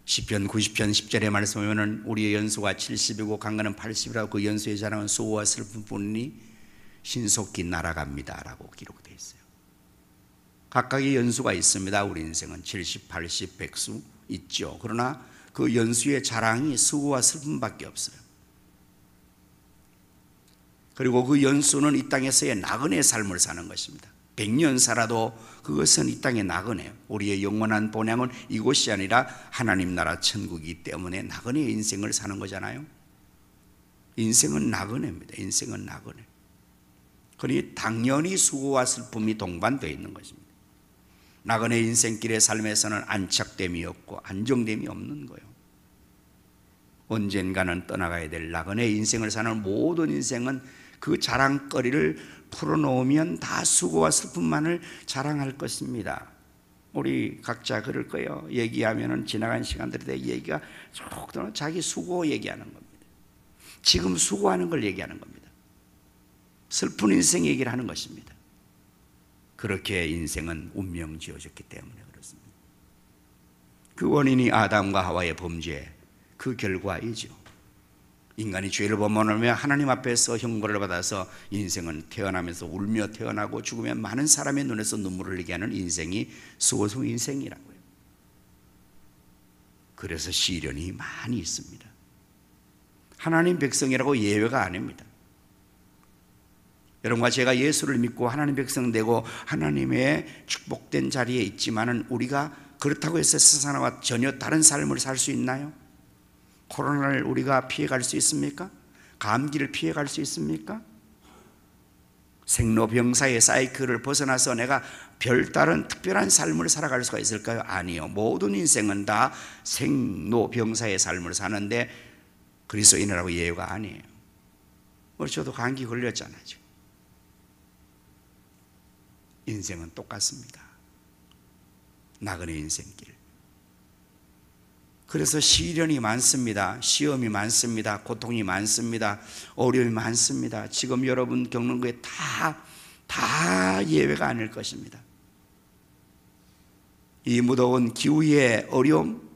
시편 90편 10절의 말씀에 보면 우리의 연수가 70이고 강간은 80이라고 그 연수의 자랑은 수고와 슬픔뿐이니 신속히 날아갑니다 라고 기록되어 있어요. 각각의 연수가 있습니다. 우리 인생은 70, 80, 100수 있죠. 그러나 그 연수의 자랑이 수고와 슬픔밖에 없어요. 그리고 그 연수는 이 땅에서의 나그네의 삶을 사는 것입니다. 100년 살아도 그것은 이 땅의 나그네예요. 우리의 영원한 본향은 이곳이 아니라 하나님 나라 천국이기 때문에 나그네의 인생을 사는 거잖아요. 인생은 나그네입니다. 인생은 나그네. 그러니 당연히 수고와 슬픔이 동반되어 있는 것입니다. 나그네 인생길의 삶에서는 안착됨이 없고 안정됨이 없는 거예요. 언젠가는 떠나가야 될 나그네 인생을 사는 모든 인생은 그 자랑거리를 풀어놓으면 다 수고와 슬픔만을 자랑할 것입니다. 우리 각자 그럴 거예요. 얘기하면은 지나간 시간들에 얘기가 쭉 자기 수고 얘기하는 겁니다. 지금 수고하는 걸 얘기하는 겁니다. 슬픈 인생 얘기를 하는 것입니다. 그렇게 인생은 운명 지어졌기 때문에 그렇습니다. 그 원인이 아담과 하와의 범죄, 그 결과이죠. 인간이 죄를 범하며 하나님 앞에서 형벌을 받아서 인생은 태어나면서 울며 태어나고 죽으면 많은 사람의 눈에서 눈물을 흘리게 하는 인생이 수고성 인생이라고요. 그래서 시련이 많이 있습니다. 하나님 백성이라고 예외가 아닙니다. 여러분과 제가 예수를 믿고 하나님 백성 되고 하나님의 축복된 자리에 있지만은 우리가 그렇다고 해서 세상과 전혀 다른 삶을 살 수 있나요? 코로나를 우리가 피해갈 수 있습니까? 감기를 피해갈 수 있습니까? 생로병사의 사이클을 벗어나서 내가 별다른 특별한 삶을 살아갈 수가 있을까요? 아니요. 모든 인생은 다 생로병사의 삶을 사는데 그리스도인이라고 예외가 아니에요. 저도 감기 걸렸잖아요. 인생은 똑같습니다. 나그네 인생길. 그래서 시련이 많습니다. 시험이 많습니다. 고통이 많습니다. 어려움이 많습니다. 지금 여러분 겪는 거에 다 예외가 아닐 것입니다. 이 무더운 기후의 어려움,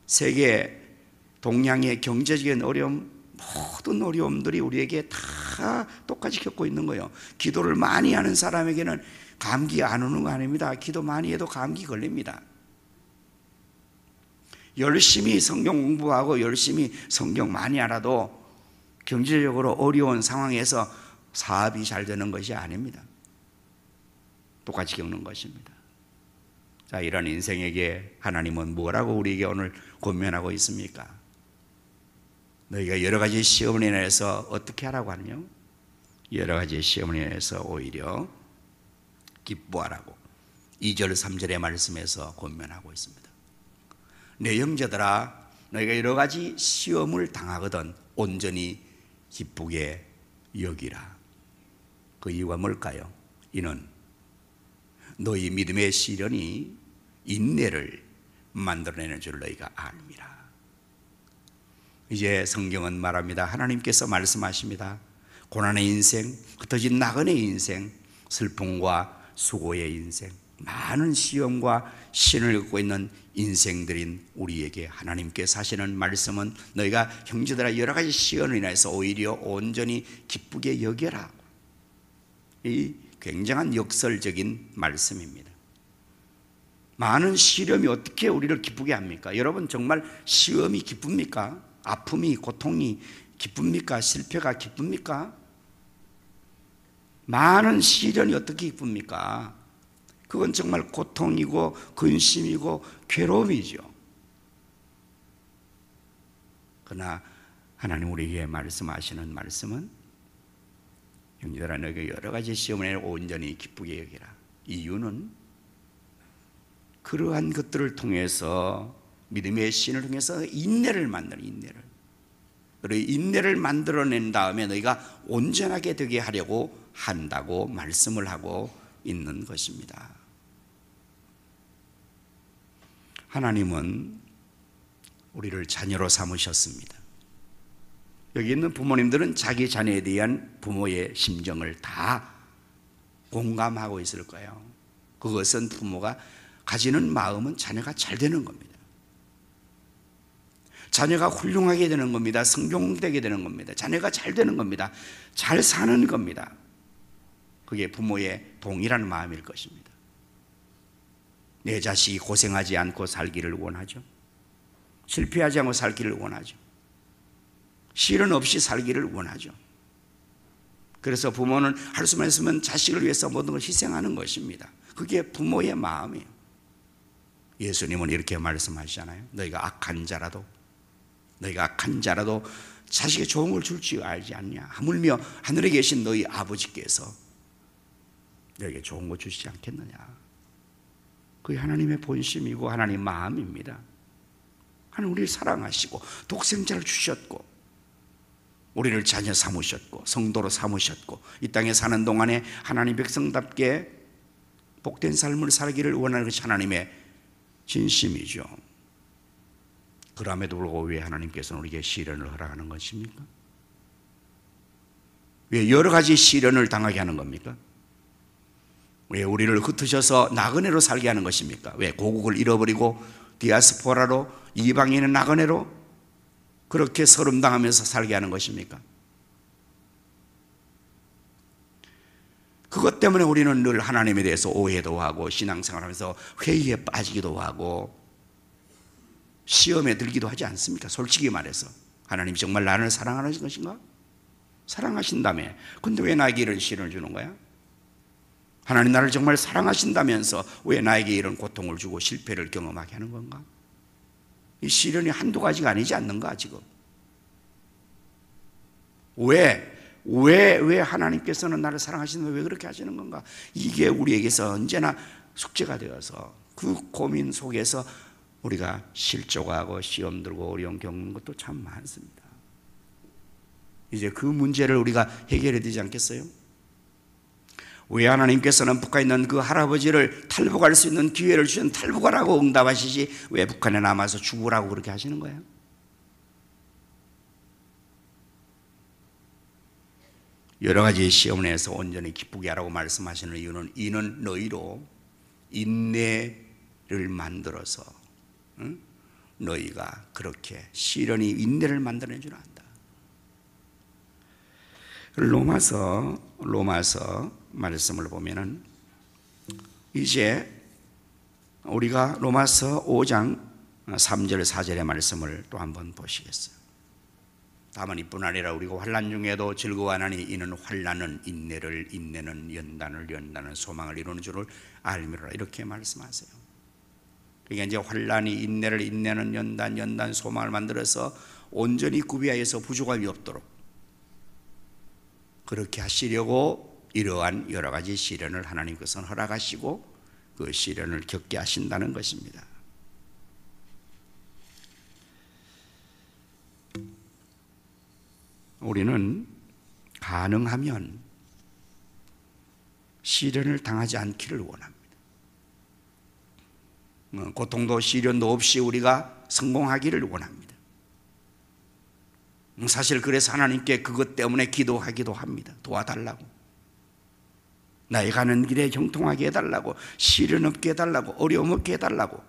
세계 동양의 경제적인 어려움, 모든 어려움들이 우리에게 다 똑같이 겪고 있는 거예요. 기도를 많이 하는 사람에게는 감기 안 오는 거 아닙니다. 기도 많이 해도 감기 걸립니다. 열심히 성경 공부하고 열심히 성경 많이 알아도 경제적으로 어려운 상황에서 사업이 잘 되는 것이 아닙니다. 똑같이 겪는 것입니다. 자, 이런 인생에게 하나님은 뭐라고 우리에게 오늘 권면하고 있습니까? 너희가 여러 가지 시험을 인해서 어떻게 하라고 하느냐? 여러 가지 시험을 인해서 오히려 기뻐하라고 2절 3절의 말씀에서 권면하고 있습니다. 내 형제들아, 너희가 여러 가지 시험을 당하거든 온전히 기쁘게 여기라. 그 이유가 뭘까요? 이는 너희 믿음의 시련이 인내를 만들어내는 줄 너희가 압니다. 이제 성경은 말합니다. 하나님께서 말씀하십니다. 고난의 인생, 흩어진 나그네의 인생, 슬픔과 수고의 인생, 많은 시험과 신을 겪고 있는 인생들인 우리에게 하나님께서 하시는 말씀은 너희가 형제들아 여러 가지 시험을 인해서 오히려 온전히 기쁘게 여겨라. 이 굉장한 역설적인 말씀입니다. 많은 시련이 어떻게 우리를 기쁘게 합니까? 여러분, 정말 시험이 기쁩니까? 아픔이, 고통이 기쁩니까? 실패가 기쁩니까? 많은 시련이 어떻게 기쁩니까? 그건 정말 고통이고 근심이고 괴로움이죠. 그러나 하나님 우리에게 말씀하시는 말씀은, 형제들아, 너희가 여러 가지 시험을 온전히 기쁘게 여기라. 이유는 그러한 것들을 통해서, 믿음의 신을 통해서 인내를 만드는, 인내를. 그리고 인내를 만들어낸 다음에 너희가 온전하게 되게 하려고 한다고 말씀을 하고 있는 것입니다. 하나님은 우리를 자녀로 삼으셨습니다. 여기 있는 부모님들은 자기 자녀에 대한 부모의 심정을 다 공감하고 있을 거예요. 그것은 부모가 가지는 마음은 자녀가 잘 되는 겁니다. 자녀가 훌륭하게 되는 겁니다. 성공되게 되는 겁니다. 자녀가 잘 되는 겁니다. 잘 사는 겁니다. 그게 부모의 동일한 마음일 것입니다. 내 자식이 고생하지 않고 살기를 원하죠. 실패하지 않고 살기를 원하죠. 시련 없이 살기를 원하죠. 그래서 부모는 할 수만 있으면 자식을 위해서 모든 걸 희생하는 것입니다. 그게 부모의 마음이에요. 예수님은 이렇게 말씀하시잖아요. 너희가 악한 자라도 자식에 좋은 걸 줄 줄 알지 않냐. 하물며 하늘에 계신 너희 아버지께서 너희에게 좋은 거 주시지 않겠느냐. 그게 하나님의 본심이고 하나님의 마음입니다. 하나님 우리를 사랑하시고 독생자를 주셨고 우리를 자녀 삼으셨고 성도로 삼으셨고 이 땅에 사는 동안에 하나님 백성답게 복된 삶을 살기를 원하는 것이 하나님의 진심이죠. 그럼에도 불구하고 왜 하나님께서는 우리에게 시련을 허락하는 것입니까? 왜 여러 가지 시련을 당하게 하는 겁니까? 왜 우리를 흩으셔서 나그네로 살게 하는 것입니까? 왜 고국을 잃어버리고 디아스포라로 이방인의 나그네로 그렇게 서름당하면서 살게 하는 것입니까? 그것 때문에 우리는 늘 하나님에 대해서 오해도 하고 신앙생활하면서 회의에 빠지기도 하고 시험에 들기도 하지 않습니까? 솔직히 말해서 하나님이 정말 나를 사랑하는 것인가? 사랑하신다며. 근데 왜 나에게 이런 시련을 주는 거야? 하나님 나를 정말 사랑하신다면서 왜 나에게 이런 고통을 주고 실패를 경험하게 하는 건가? 이 시련이 한두 가지가 아니지 않는가 지금? 왜 하나님께서는 나를 사랑하시는데 왜 그렇게 하시는 건가? 이게 우리에게서 언제나 숙제가 되어서 그 고민 속에서 우리가 실족하고 시험 들고 어려움 겪는 것도 참 많습니다. 이제 그 문제를 우리가 해결해야 되지 않겠어요? 왜 하나님께서는 북한에 있는 그 할아버지를 탈북할 수 있는 기회를 주신 탈북하라고 응답하시지 왜 북한에 남아서 죽으라고 그렇게 하시는 거예요? 여러 가지 시험을 내서 온전히 기쁘게 하라고 말씀하시는 이유는 이는 너희로 인내를 만들어서 너희가 그렇게 시련이 인내를 만들어낸 줄 안다. 로마서 말씀을 보면은 이제 우리가 로마서 5장 3절 4절의 말씀을 또 한번 보시겠어요. 다만 이뿐 아니라 우리가 환난 중에도 즐거워하나니 이는 환난은 인내를, 인내는 연단을, 연단은 소망을 이루는 줄을 알미로라 이렇게 말씀하세요. 그러니까 이제 환난이 인내를, 인내는 연단, 연단 소망을 만들어서 온전히 구비하여서 부족함이 없도록 그렇게 하시려고 이러한 여러 가지 시련을 하나님께서는 허락하시고 그 시련을 겪게 하신다는 것입니다. 우리는 가능하면 시련을 당하지 않기를 원합니다. 고통도 시련도 없이 우리가 성공하기를 원합니다. 사실 그래서 하나님께 그것 때문에 기도하기도 합니다. 도와달라고, 나의 가는 길에 형통하게 해달라고, 시련 없게 해달라고, 어려움 없게 해달라고.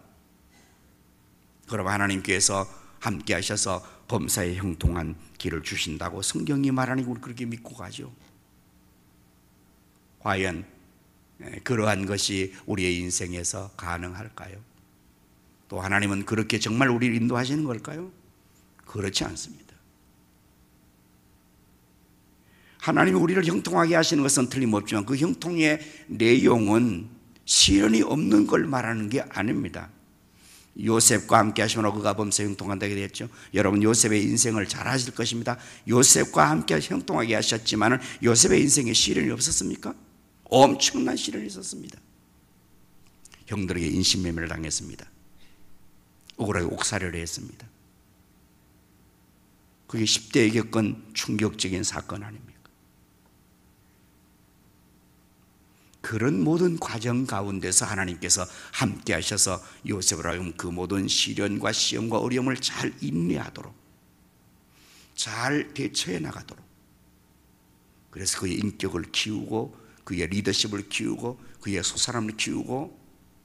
그럼 하나님께서 함께 하셔서 범사에 형통한 길을 주신다고 성경이 말하니 우리 그렇게 믿고 가죠. 과연 그러한 것이 우리의 인생에서 가능할까요? 또 하나님은 그렇게 정말 우리를 인도하시는 걸까요? 그렇지 않습니다. 하나님이 우리를 형통하게 하시는 것은 틀림없지만 그 형통의 내용은 시련이 없는 걸 말하는 게 아닙니다. 요셉과 함께 하시므로 그가 범사 형통한다고 했죠. 여러분, 요셉의 인생을 잘 아실 것입니다. 요셉과 함께 형통하게 하셨지만 요셉의 인생에 시련이 없었습니까? 엄청난 시련이 있었습니다. 형들에게 인신매매를 당했습니다. 억울하게 옥살이를 했습니다. 그게 10대에 겪은 충격적인 사건 아닙니까? 그런 모든 과정 가운데서 하나님께서 함께 하셔서 요셉을 하여금 그 모든 시련과 시험과 어려움을 잘 인내하도록, 잘 대처해 나가도록, 그래서 그의 인격을 키우고 그의 리더십을 키우고 그의 소사람을 키우고,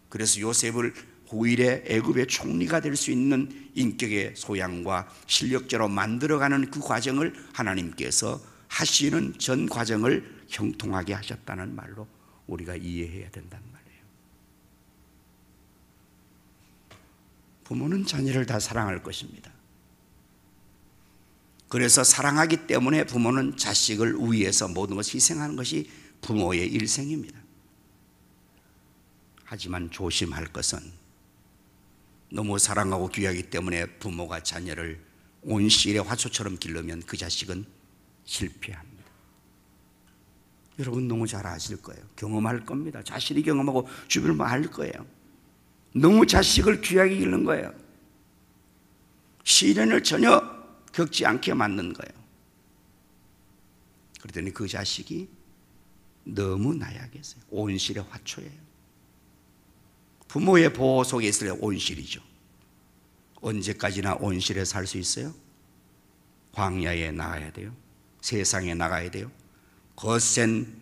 그래서 요셉을 후일에 애굽의 총리가 될 수 있는 인격의 소양과 실력자로 만들어가는 그 과정을 하나님께서 하시는 전 과정을 형통하게 하셨다는 말로 우리가 이해해야 된단 말이에요. 부모는 자녀를 다 사랑할 것입니다. 그래서 사랑하기 때문에 부모는 자식을 위해서 모든 것을 희생하는 것이 부모의 일생입니다. 하지만 조심할 것은 너무 사랑하고 귀하기 때문에 부모가 자녀를 온실의 화초처럼 기르면 그 자식은 실패합니다. 여러분 너무 잘 아실 거예요. 경험할 겁니다. 자신이 경험하고 주변을 알 거예요. 너무 자식을 귀하게 기르는 거예요. 시련을 전혀 겪지 않게 만든 거예요. 그랬더니 그 자식이 너무 나약해서요. 온실의 화초예요. 부모의 보호 속에 있을 온실이죠. 언제까지나 온실에 살 수 있어요? 광야에 나가야 돼요. 세상에 나가야 돼요. 거센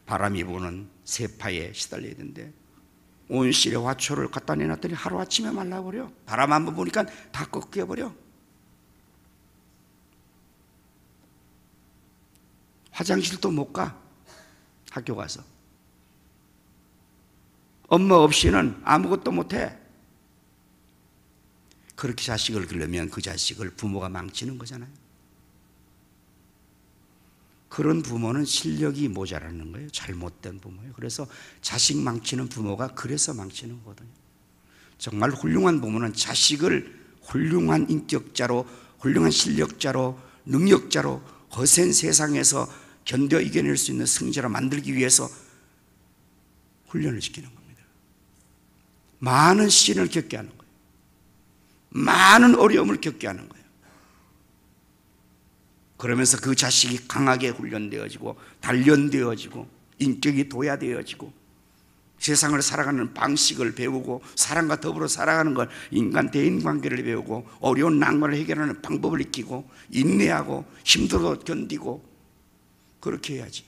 바람이 부는 세파에 시달려야 되는데 온실에 화초를 갖다 내놨더니 하루아침에 말라버려. 바람 한번 부니까 다 꺾여버려. 화장실도 못 가. 학교 가서 엄마 없이는 아무것도 못해. 그렇게 자식을 기르면 그 자식을 부모가 망치는 거잖아요. 그런 부모는 실력이 모자라는 거예요. 잘못된 부모예요. 그래서 자식 망치는 부모가 그래서 망치는 거거든요. 정말 훌륭한 부모는 자식을 훌륭한 인격자로, 훌륭한 실력자로, 능력자로 거센 세상에서 견뎌 이겨낼 수 있는 승자로 만들기 위해서 훈련을 시키는 겁니다. 많은 시련을 겪게 하는 거예요. 많은 어려움을 겪게 하는 거예요. 그러면서 그 자식이 강하게 훈련되어지고 단련되어지고 인격이 도야되어지고 세상을 살아가는 방식을 배우고 사람과 더불어 살아가는 걸, 인간 대인관계를 배우고 어려운 난관을 해결하는 방법을 익히고 인내하고 힘들어도 견디고 그렇게 해야지.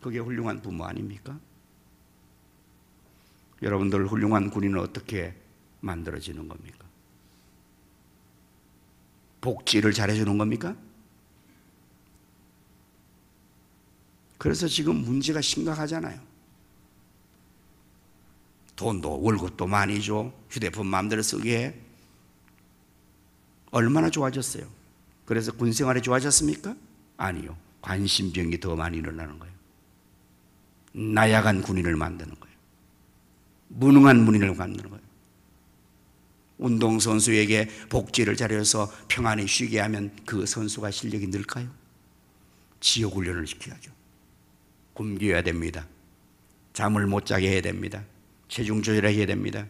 그게 훌륭한 부모 아닙니까? 여러분들 훌륭한 군인은 어떻게 만들어지는 겁니까? 복지를 잘해주는 겁니까? 그래서 지금 문제가 심각하잖아요. 돈도 월급도 많이 줘. 휴대폰 마음대로 쓰게 해. 얼마나 좋아졌어요? 그래서 군생활이 좋아졌습니까? 아니요. 관심병이 더 많이 일어나는 거예요. 나약한 군인을 만드는 거예요. 무능한 군인을 만드는 거예요. 운동선수에게 복지를 잘해서 평안히 쉬게 하면 그 선수가 실력이 늘까요? 지옥훈련을 시켜야죠. 굶겨야 됩니다. 잠을 못 자게 해야 됩니다. 체중 조절해야 됩니다.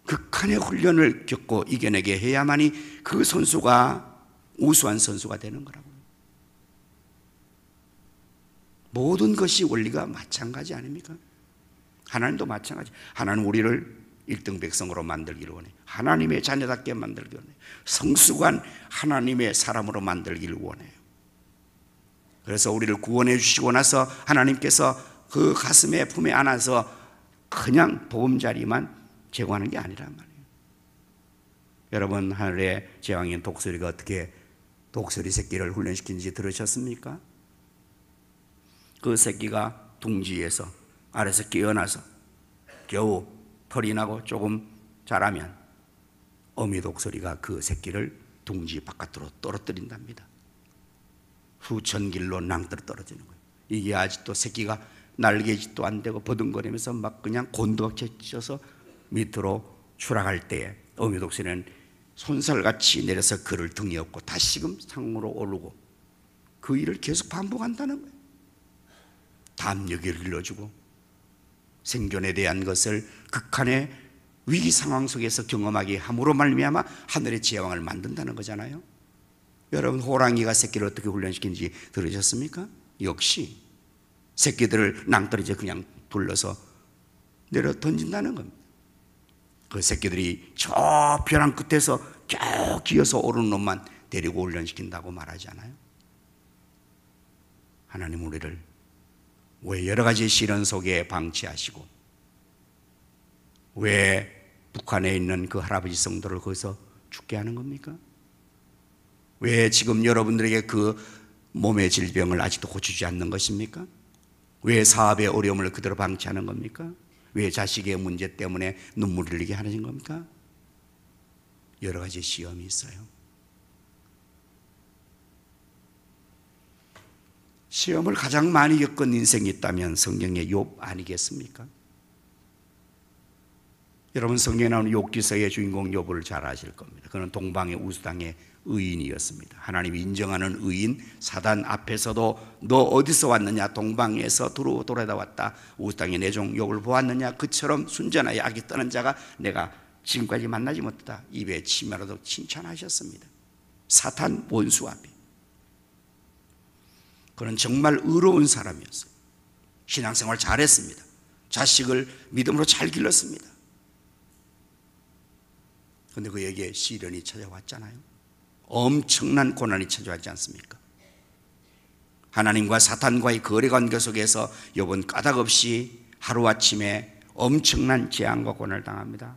극한의 훈련을 겪고 이겨내게 해야만이 그 선수가 우수한 선수가 되는 거라고요. 모든 것이 원리가 마찬가지 아닙니까? 하나님도 마찬가지. 하나님 우리를 1등 백성으로 만들기를 원해요. 하나님의 자녀답게 만들기를 원해요. 성숙한 하나님의 사람으로 만들기를 원해요. 그래서 우리를 구원해 주시고 나서 하나님께서 그 가슴에 품에 안아서 그냥 보금자리만 제공하는 게 아니란 말이에요. 여러분, 하늘의 제왕인 독수리가 어떻게 독수리 새끼를 훈련시키는지 들으셨습니까? 그 새끼가 둥지에서 아래서 깨어나서 겨우 털이 나고 조금 자라면 어미 독수리가 그 새끼를 둥지 바깥으로 떨어뜨린답니다. 수천 길로 낭떠러 떨어지는 거예요. 이게 아직도 새끼가 날개짓도 안 되고 버둥거리면서 막 그냥 곤두박질 쳐서 밑으로 추락할 때에 어미 독수리는 손살같이 내려서 그를 등에 업고 다시금 상으로 오르고 그 일을 계속 반복한다는 거예요. 담력을 길러주고 생존에 대한 것을 극한의 위기 상황 속에서 경험하게 함으로 말미암아 하늘의 제왕을 만든다는 거잖아요. 여러분, 호랑이가 새끼를 어떻게 훈련시키는지 들으셨습니까? 역시 새끼들을 낭떠러지에 그냥 둘러서 내려 던진다는 겁니다. 그 새끼들이 저 벼랑 끝에서 겨우 기어서 오르는 놈만 데리고 훈련시킨다고 말하지 않아요? 하나님 우리를 왜 여러 가지 시련 속에 방치하시고 왜 북한에 있는 그 할아버지 성도를 거기서 죽게 하는 겁니까? 왜 지금 여러분들에게 그 몸의 질병을 아직도 고치지 않는 것입니까? 왜 사업의 어려움을 그대로 방치하는 겁니까? 왜 자식의 문제 때문에 눈물 흘리게 하는 겁니까? 여러 가지 시험이 있어요. 시험을 가장 많이 겪은 인생이 있다면 성경의 욥 아니겠습니까? 여러분, 성경에 나오는 욥기서의 주인공 욥을 잘 아실 겁니다. 그는 동방의 우스당의 의인이었습니다. 하나님이 인정하는 의인, 사단 앞에서도 너 어디서 왔느냐, 동방에서 돌아다 왔다, 우스당의 내 종 욥을 보았느냐, 그처럼 순전하여 악이 떠는 자가 내가 지금까지 만나지 못했다, 입에 침이라도 칭찬하셨습니다. 사탄 원수 앞에 그는 정말 의로운 사람이었어요. 신앙생활 잘했습니다. 자식을 믿음으로 잘 길렀습니다. 그런데 그에게 시련이 찾아왔잖아요. 엄청난 고난이 찾아왔지 않습니까? 하나님과 사탄과의 거래 관계 속에서 욥은 까닭없이 하루아침에 엄청난 재앙과 고난을 당합니다.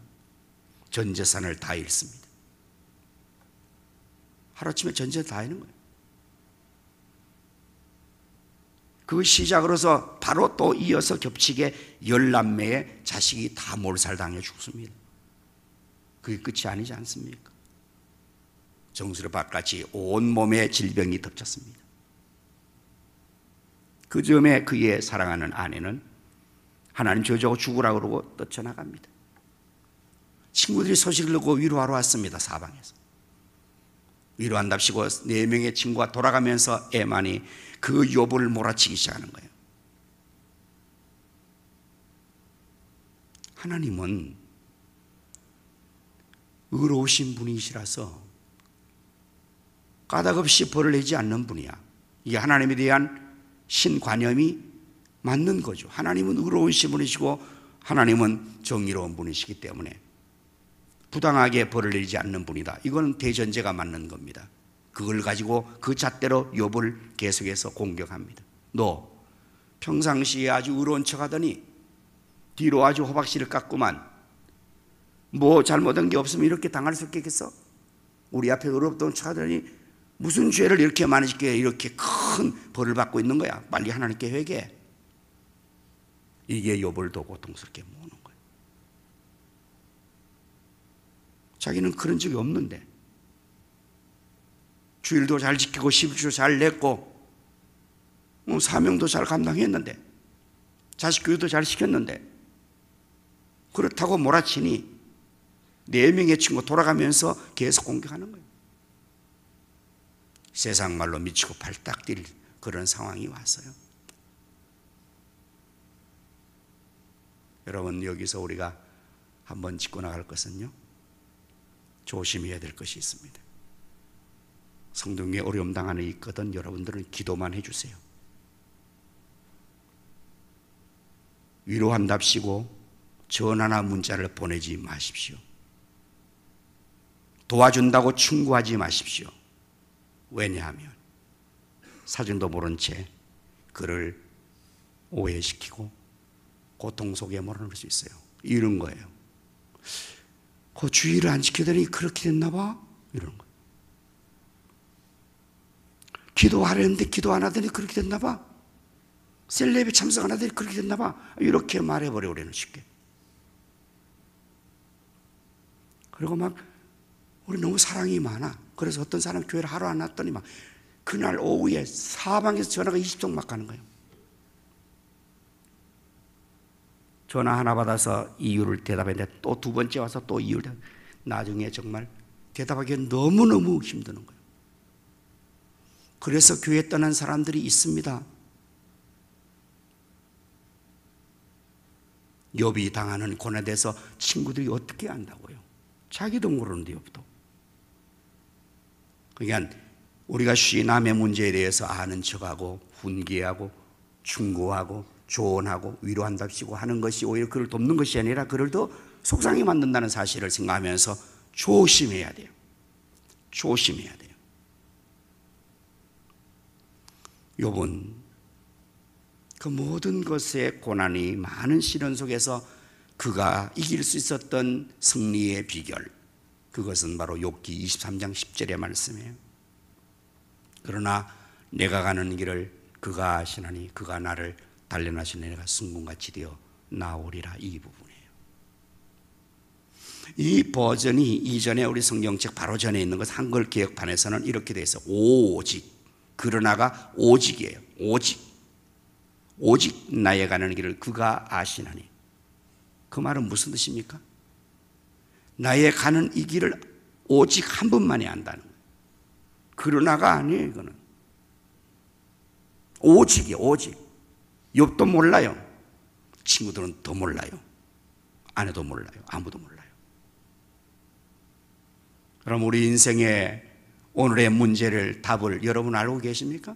전 재산을 다 잃습니다. 하루아침에 전 재산 다 잃는 거예요. 그 시작으로서 바로 또 이어서 겹치게 10남매의 자식이 다 몰살당해 죽습니다. 그게 끝이 아니지 않습니까? 정수리밭같이 온몸에 질병이 덮쳤습니다. 그 즈음에 그의 사랑하는 아내는 하나님 저주하고 죽으라고 그러고 떠쳐나갑니다. 친구들이 소식을 듣고 위로하러 왔습니다. 사방에서 위로한답시고 4명의 친구가 돌아가면서 에만이 그 욥을 몰아치기 시작하는 거예요. 하나님은 의로우신 분이시라서 까닭없이 벌을 내지 않는 분이야. 이게 하나님에 대한 신관념이 맞는 거죠. 하나님은 의로우신 분이시고 하나님은 정의로운 분이시기 때문에 부당하게 벌을 내리지 않는 분이다. 이건 대전제가 맞는 겁니다. 그걸 가지고 그 잣대로 욥을 계속해서 공격합니다. 너 평상시에 아주 의로운 척하더니 뒤로 아주 호박씨를 깎구만. 뭐 잘못한 게 없으면 이렇게 당할 수 있겠어? 우리 앞에 의롭다고 척하더니 무슨 죄를 이렇게 많이 짓게 이렇게 큰 벌을 받고 있는 거야. 빨리 하나님께 회개해. 이게 욥을 더 고통스럽게 모으는 거예요. 자기는 그런 적이 없는데 주일도 잘 지키고 11조 잘 냈고 사명도 잘 감당했는데 자식 교육도 잘 시켰는데 그렇다고 몰아치니 4명의 친구 돌아가면서 계속 공격하는 거예요. 세상 말로 미치고 발딱 뛸 그런 상황이 왔어요. 여러분, 여기서 우리가 한번 짚고 나갈 것은요, 조심해야 될 것이 있습니다. 성도에 어려움 당하는 일 있거든 여러분들은 기도만 해주세요. 위로한답시고 전화나 문자를 보내지 마십시오. 도와준다고 충고하지 마십시오. 왜냐하면 사정도 모른 채 그를 오해시키고 고통 속에 몰아넣을 수 있어요. 이런 거예요. 그 주의를 안 지키더니 그렇게 됐나 봐? 이런 거예요. 기도하려는데 기도 안 하더니 그렇게 됐나 봐? 셀레브에 참석한 아들이 그렇게 됐나 봐. 이렇게 말해버려 우리는 쉽게. 그리고 막 우리 너무 사랑이 많아. 그래서 어떤 사람 교회를 하루 안 왔더니 막 그날 오후에 사방에서 전화가 20통 막 가는 거예요. 전화 하나 받아서 이유를 대답했는데 또 두 번째 와서 또 이유를 대답. 나중에 정말 대답하기 너무너무 힘드는 거예요. 그래서 교회 떠난 사람들이 있습니다. 욥이 당하는 고난에 대해서 친구들이 어떻게 안다고요? 자기도 모르는데 욥도. 그러니까 우리가 남의 문제에 대해서 아는 척하고 훈계하고 충고하고 조언하고 위로한답시고 하는 것이 오히려 그를 돕는 것이 아니라 그를 더 속상해 만든다는 사실을 생각하면서 조심해야 돼요. 조심해야 돼요. 욥은 그 모든 것의 고난이 많은 시련 속에서 그가 이길 수 있었던 승리의 비결, 그것은 바로 욥기 23장 10절의 말씀이에요. 그러나 내가 가는 길을 그가 아시나니 그가 나를 단련하시니 내가 승군같이 되어 나오리라. 이 부분이에요. 이 버전이 이전에 우리 성경책 바로 전에 있는 것 한글 개혁판에서는 이렇게 되어 있어요. 오직, 그러나가 오직이에요. 오직 나의 가는 길을 그가 아시나니. 그 말은 무슨 뜻입니까? 나의 가는 이 길을 오직 한 분만이 안다는 거예요. 그러나가 아니에요. 이거는 오직이에요. 오직. 욥도 몰라요. 친구들은 더 몰라요. 아내도 몰라요. 아무도 몰라요. 그럼 우리 인생의 오늘의 문제를 답을 여러분 알고 계십니까?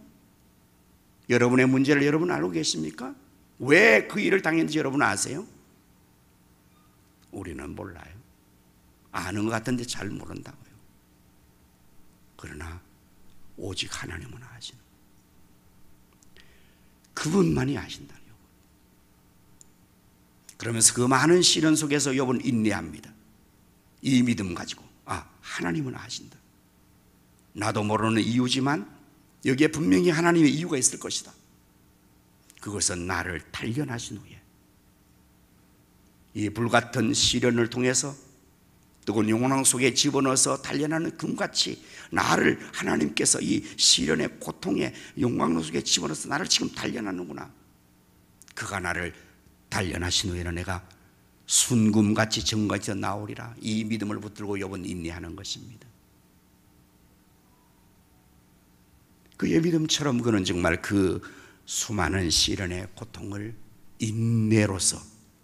여러분의 문제를 여러분 알고 계십니까? 왜 그 일을 당했는지 여러분 아세요? 우리는 몰라요. 아는 것 같은데 잘 모른다고요. 그러나 오직 하나님은 아시는, 그분만이 아신다요. 그러면서 그 많은 시련 속에서 욥은 인내합니다. 이 믿음 가지고 하나님은 아신다. 나도 모르는 이유지만 여기에 분명히 하나님의 이유가 있을 것이다. 그것은 나를 단련하신 후에 이 불같은 시련을 통해서 뜨거운 영혼왕 속에 집어넣어서 단련하는 금같이 나를 하나님께서 이 시련의 고통의 영광 속에 집어넣어서 나를 지금 단련하는구나. 그가 나를 단련하신 후에는 내가 순금같이 정같이 나오리라. 이 믿음을 붙들고 욥은 인내하는 것입니다. 그의 믿음처럼 그는 정말 그 수많은 시련의 고통을 인내로서,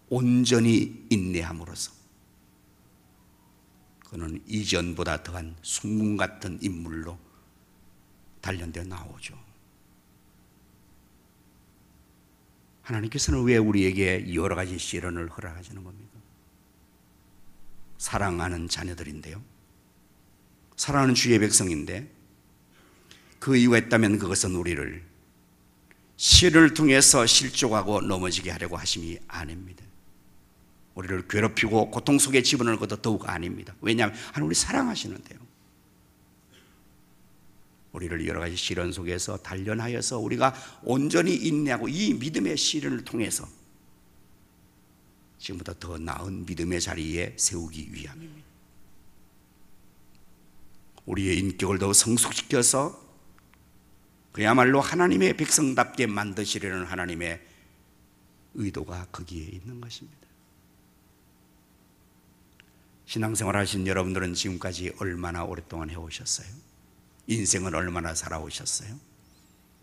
온전히 인내함으로써 그는 이전보다 더한 순금 같은 인물로 단련되어 나오죠. 하나님께서는 왜 우리에게 여러 가지 시련을 허락하시는 겁니까? 사랑하는 자녀들인데요, 사랑하는 주의 백성인데, 그 이유가 있다면 그것은 우리를 시련을 통해서 실족하고 넘어지게 하려고 하심이 아닙니다. 우리를 괴롭히고 고통 속에 집어넣을 것도 더욱 아닙니다. 왜냐하면 하나님 우리 사랑하시는데요. 우리를 여러 가지 시련 속에서 단련하여서 우리가 온전히 인내하고 이 믿음의 시련을 통해서 지금보다 더 나은 믿음의 자리에 세우기 위함입니다. 우리의 인격을 더 성숙시켜서 그야말로 하나님의 백성답게 만드시려는 하나님의 의도가 거기에 있는 것입니다. 신앙생활 하신 여러분들은 지금까지 얼마나 오랫동안 해오셨어요? 인생을 얼마나 살아오셨어요?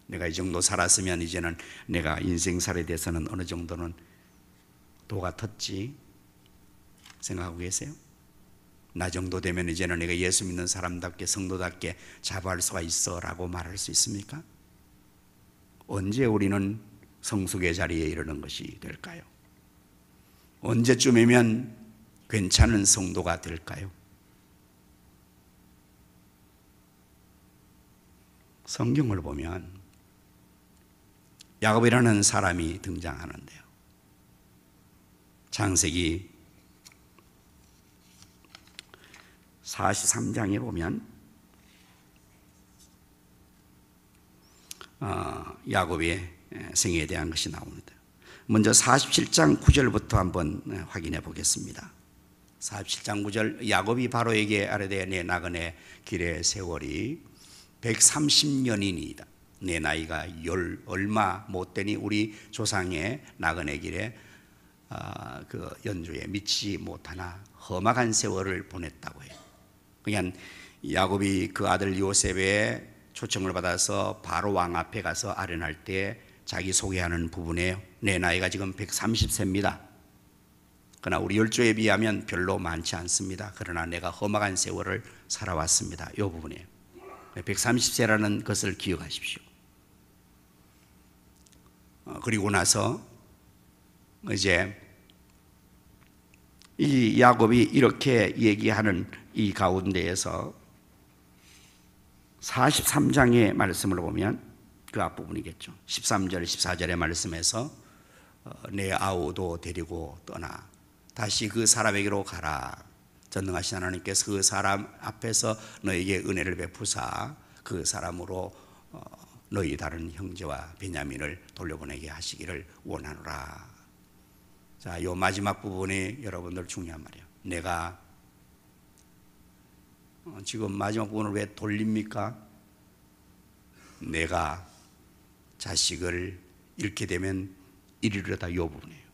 내가 이 정도 살았으면 이제는 내가 인생살에 대해서는 어느 정도는 도가 텄지 생각하고 계세요? 나 정도 되면 이제는 내가 예수 믿는 사람답게 성도답게 자부할 수가 있어 라고 말할 수 있습니까? 언제 우리는 성숙의 자리에 이르는 것이 될까요? 언제쯤이면 괜찮은 성도가 될까요? 성경을 보면 야곱이라는 사람이 등장하는데요, 창세기 43장에 보면 야곱의 생애에 대한 것이 나옵니다. 먼저 47장 9절부터 한번 확인해 보겠습니다. 47장 9절, 야곱이 바로에게 아뢰되 내 나그네 길의 세월이 130년이니이다. 내 나이가 열 얼마 못되니 우리 조상의 나그네 길에 그 연주에 미치지 못하나 험악한 세월을 보냈다고 해요. 그냥 야곱이 그 아들 요셉의 초청을 받아서 바로 왕 앞에 가서 아련할 때 자기 소개하는 부분에 내 나이가 지금 130세입니다. 그러나 우리 열조에 비하면 별로 많지 않습니다. 그러나 내가 험악한 세월을 살아왔습니다. 이 부분이에요. 130세라는 것을 기억하십시오. 그리고 나서 이제 이 야곱이 이렇게 얘기하는 이 가운데에서 43장의 말씀을 보면 그 앞부분이겠죠. 13절 14절의 말씀에서 내 아우도 데리고 떠나 다시 그 사람에게로 가라. 전능하신 하나님께서 그 사람 앞에서 너에게 은혜를 베푸사 그 사람으로 너희 다른 형제와 베냐민을 돌려보내게 하시기를 원하노라. 자, 요 마지막 부분이 여러분들 중요한 말이에요. 내가 지금 마지막 부분을 왜 돌립니까? 내가 자식을 잃게 되면 이르려다 요 부분이에요.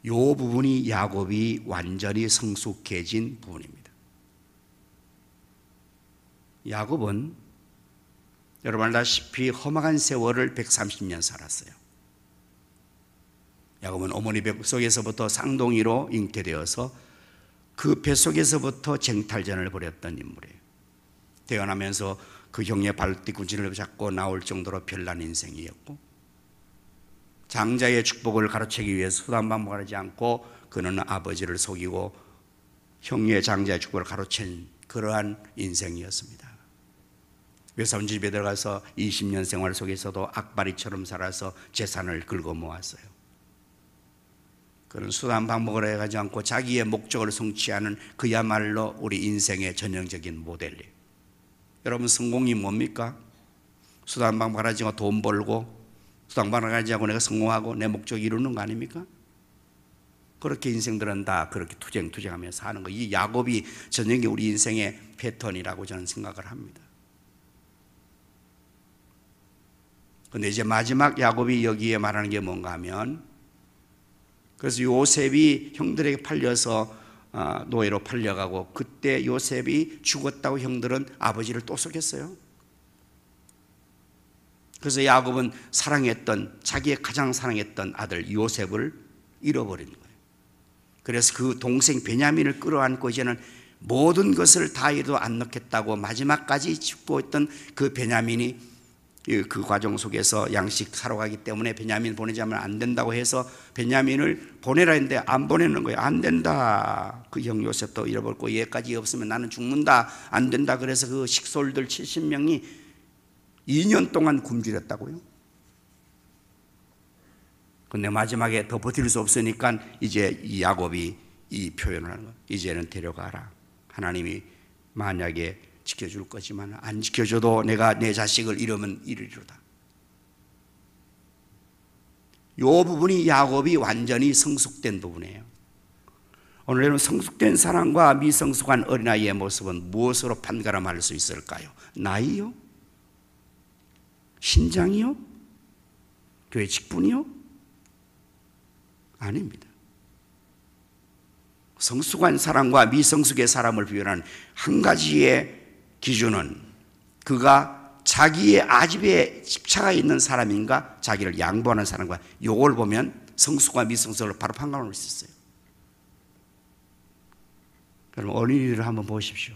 요 부분이 야곱이 완전히 성숙해진 부분입니다. 야곱은 여러분 알다시피 험악한 세월을 130년 살았어요. 야곱은 어머니 뱃속에서부터 쌍둥이로 잉태되어서 그 뱃속에서부터 쟁탈전을 벌였던 인물이에요. 태어나면서 그 형의 발뒤꿈치를 잡고 나올 정도로 별난 인생이었고 장자의 축복을 가로채기 위해서 수단방법하지 않고 그는 아버지를 속이고 형의 장자의 축복을 가로챈 그러한 인생이었습니다. 외삼 집에 들어가서 20년 생활 속에서도 악바리처럼 살아서 재산을 긁어 모았어요. 그런 수단방법을 해가지 않고 자기의 목적을 성취하는 그야말로 우리 인생의 전형적인 모델이에요. 여러분 성공이 뭡니까? 수단방법을 하지 않고 돈 벌고 수단방법을 하지 않고 내가 성공하고 내 목적 이루는 거 아닙니까? 그렇게 인생들은 다 그렇게 투쟁하며 사는 거. 이 야곱이 전형의 우리 인생의 패턴이라고 저는 생각을 합니다. 그런데 이제 마지막 야곱이 여기에 말하는 게 뭔가 하면 그래서 요셉이 형들에게 팔려서 노예로 팔려가고 그때 요셉이 죽었다고 형들은 아버지를 또 속였어요. 그래서 야곱은 사랑했던 자기의 가장 사랑했던 아들 요셉을 잃어버린 거예요. 그래서 그 동생 베냐민을 끌어안고 이제는 모든 것을 다 해도 안 넣겠다고 마지막까지 죽고 있던 그 베냐민이 그 과정 속에서 양식 사러 가기 때문에 베냐민 보내지 않으면 안 된다고 해서 베냐민을 보내라 했는데 안 보내는 거예요. 안 된다. 그 형 요셉도 잃어버렸고 얘까지 없으면 나는 죽는다. 안 된다. 그래서 그 식솔들 70명이 2년 동안 굶주렸다고요. 근데 마지막에 더 버틸 수 없으니까 이제 이 야곱이 이 표현을 하는 거예요. 이제는 데려가라. 하나님이 만약에 지켜줄 거지만 안 지켜줘도 내가 내 자식을 잃으면 이르리로다. 이 부분이 야곱이 완전히 성숙된 부분이에요. 오늘 여러분 성숙된 사람과 미성숙한 어린아이의 모습은 무엇으로 판가름할 수 있을까요? 나이요? 신장이요? 교회 직분이요? 아닙니다. 성숙한 사람과 미성숙의 사람을 비교하는 한 가지의 기준은 그가 자기의 아집에 집착해 있는 사람인가 자기를 양보하는 사람과 이걸 보면 성숙과 미성숙을 바로 판가름할 수 있어요. 여러분 어린이를 한번 보십시오.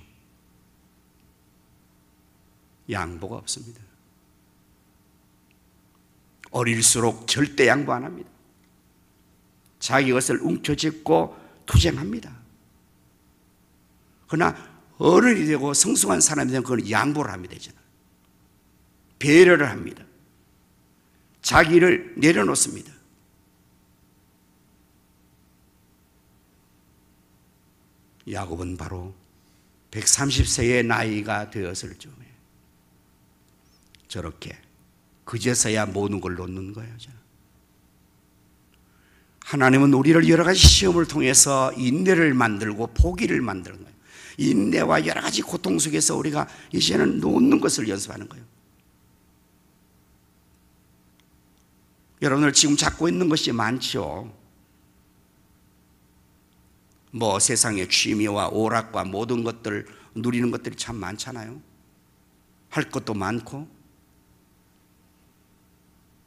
양보가 없습니다. 어릴수록 절대 양보 안 합니다. 자기 것을 움켜쥐고 투쟁합니다. 그러나 어른이 되고 성숙한 사람이 되면 그건 양보를 하면 되잖아요. 배려를 합니다. 자기를 내려놓습니다. 야곱은 바로 130세의 나이가 되었을 즈음에 저렇게 그제서야 모든 걸 놓는 거예요. 저는. 하나님은 우리를 여러 가지 시험을 통해서 인내를 만들고 포기를 만드는 거예요. 인내와 여러 가지 고통 속에서 우리가 이제는 놓는 것을 연습하는 거예요. 여러분들 지금 잡고 있는 것이 많죠. 뭐 세상의 취미와 오락과 모든 것들 누리는 것들이 참 많잖아요. 할 것도 많고.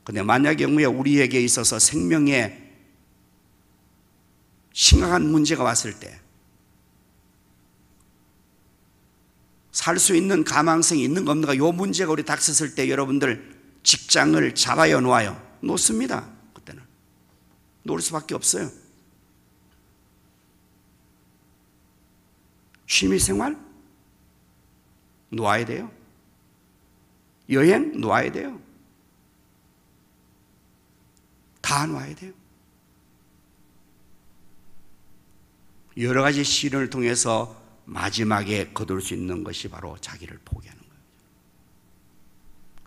근데 만약의 경우에 우리에게 있어서 생명에 심각한 문제가 왔을 때 살 수 있는 가망성이 있는 겁니까? 이 문제가 우리 닥쳤을 때 여러분들 직장을 잡아요, 놓아요? 놓습니다. 그때는 놓을 수밖에 없어요. 취미생활 놓아야 돼요. 여행 놓아야 돼요. 다 놓아야 돼요. 여러 가지 시련을 통해서 마지막에 거둘 수 있는 것이 바로 자기를 포기하는 거예요.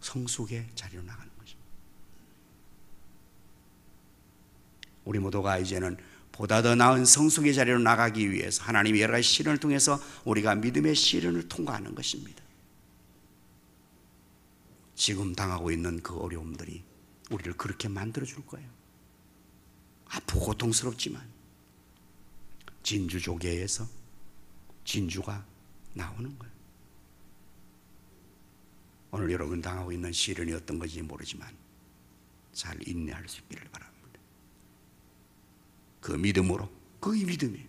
성숙의 자리로 나가는 것입니다. 우리 모두가 이제는 보다 더 나은 성숙의 자리로 나가기 위해서 하나님이 여러 가지 시련을 통해서 우리가 믿음의 시련을 통과하는 것입니다. 지금 당하고 있는 그 어려움들이 우리를 그렇게 만들어줄 거예요. 아프고 고통스럽지만 진주조개에서 진주가 나오는 거예요. 오늘 여러분 당하고 있는 시련이 어떤 건지 모르지만 잘 인내할 수 있기를 바랍니다. 그 믿음으로, 그게 믿음이에요.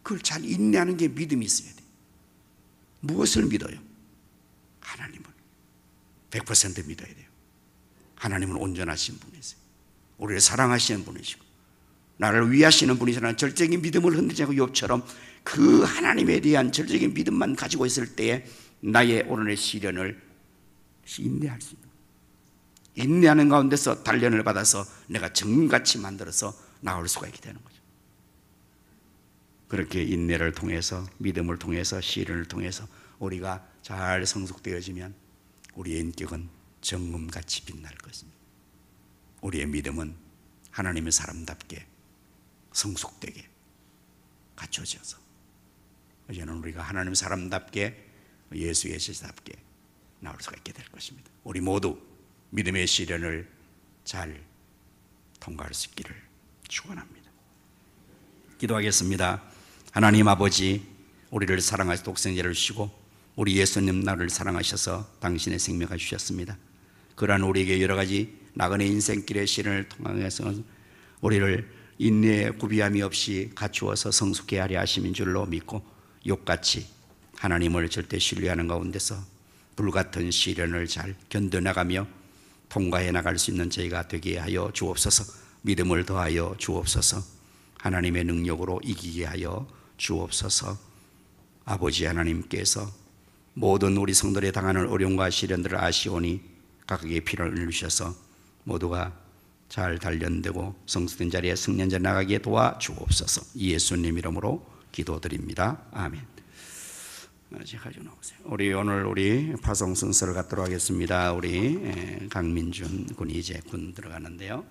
그걸 잘 인내하는 게 믿음이 있어야 돼요. 무엇을 믿어요? 하나님을 100% 믿어야 돼요. 하나님은 온전하신 분이세요. 우리를 사랑하시는 분이시고 나를 위하시는 분이시라는 절대적인 믿음을 흔들지 않고 욥처럼 그 하나님에 대한 절대적인 믿음만 가지고 있을 때에 나의 오늘의 시련을 인내할 수 있는 거예요. 인내하는 가운데서 단련을 받아서 내가 정금같이 만들어서 나올 수가 있게 되는 거죠. 그렇게 인내를 통해서 믿음을 통해서 시련을 통해서 우리가 잘 성숙되어지면 우리의 인격은 정금같이 빛날 것입니다. 우리의 믿음은 하나님의 사람답게 성숙되게 갖춰져서 이제는 우리가 하나님 사람답게 예수의 제자답게 나올 수가 있게 될 것입니다. 우리 모두 믿음의 시련을 잘 통과할 수 있기를 축원합니다. 기도하겠습니다. 하나님 아버지, 우리를 사랑하시 독생자를 주시고 우리 예수님 나를 사랑하셔서 당신의 생명을 주셨습니다. 그러한 우리에게 여러 가지 나그네 인생길의 시련을 통해서 우리를 인내에 구비함이 없이 갖추어서 성숙케 하려 하심인 줄로 믿고 욥같이 하나님을 절대 신뢰하는 가운데서 불같은 시련을 잘 견뎌나가며 통과해 나갈 수 있는 저희가 되게 하여 주옵소서. 믿음을 더하여 주옵소서. 하나님의 능력으로 이기게 하여 주옵소서. 아버지 하나님께서 모든 우리 성도들이 당하는 어려움과 시련들을 아시오니 각각의 피를 흘리셔서 모두가 잘 단련되고 성숙된 자리에 승리한 자리에 나가게 도와주옵소서. 예수님 이름으로 기도드립니다. 아멘. 가지고 나오세요. 우리 오늘 우리 파송 순서를 갖도록 하겠습니다. 우리 강민준 군이 이제 군 들어가는데요.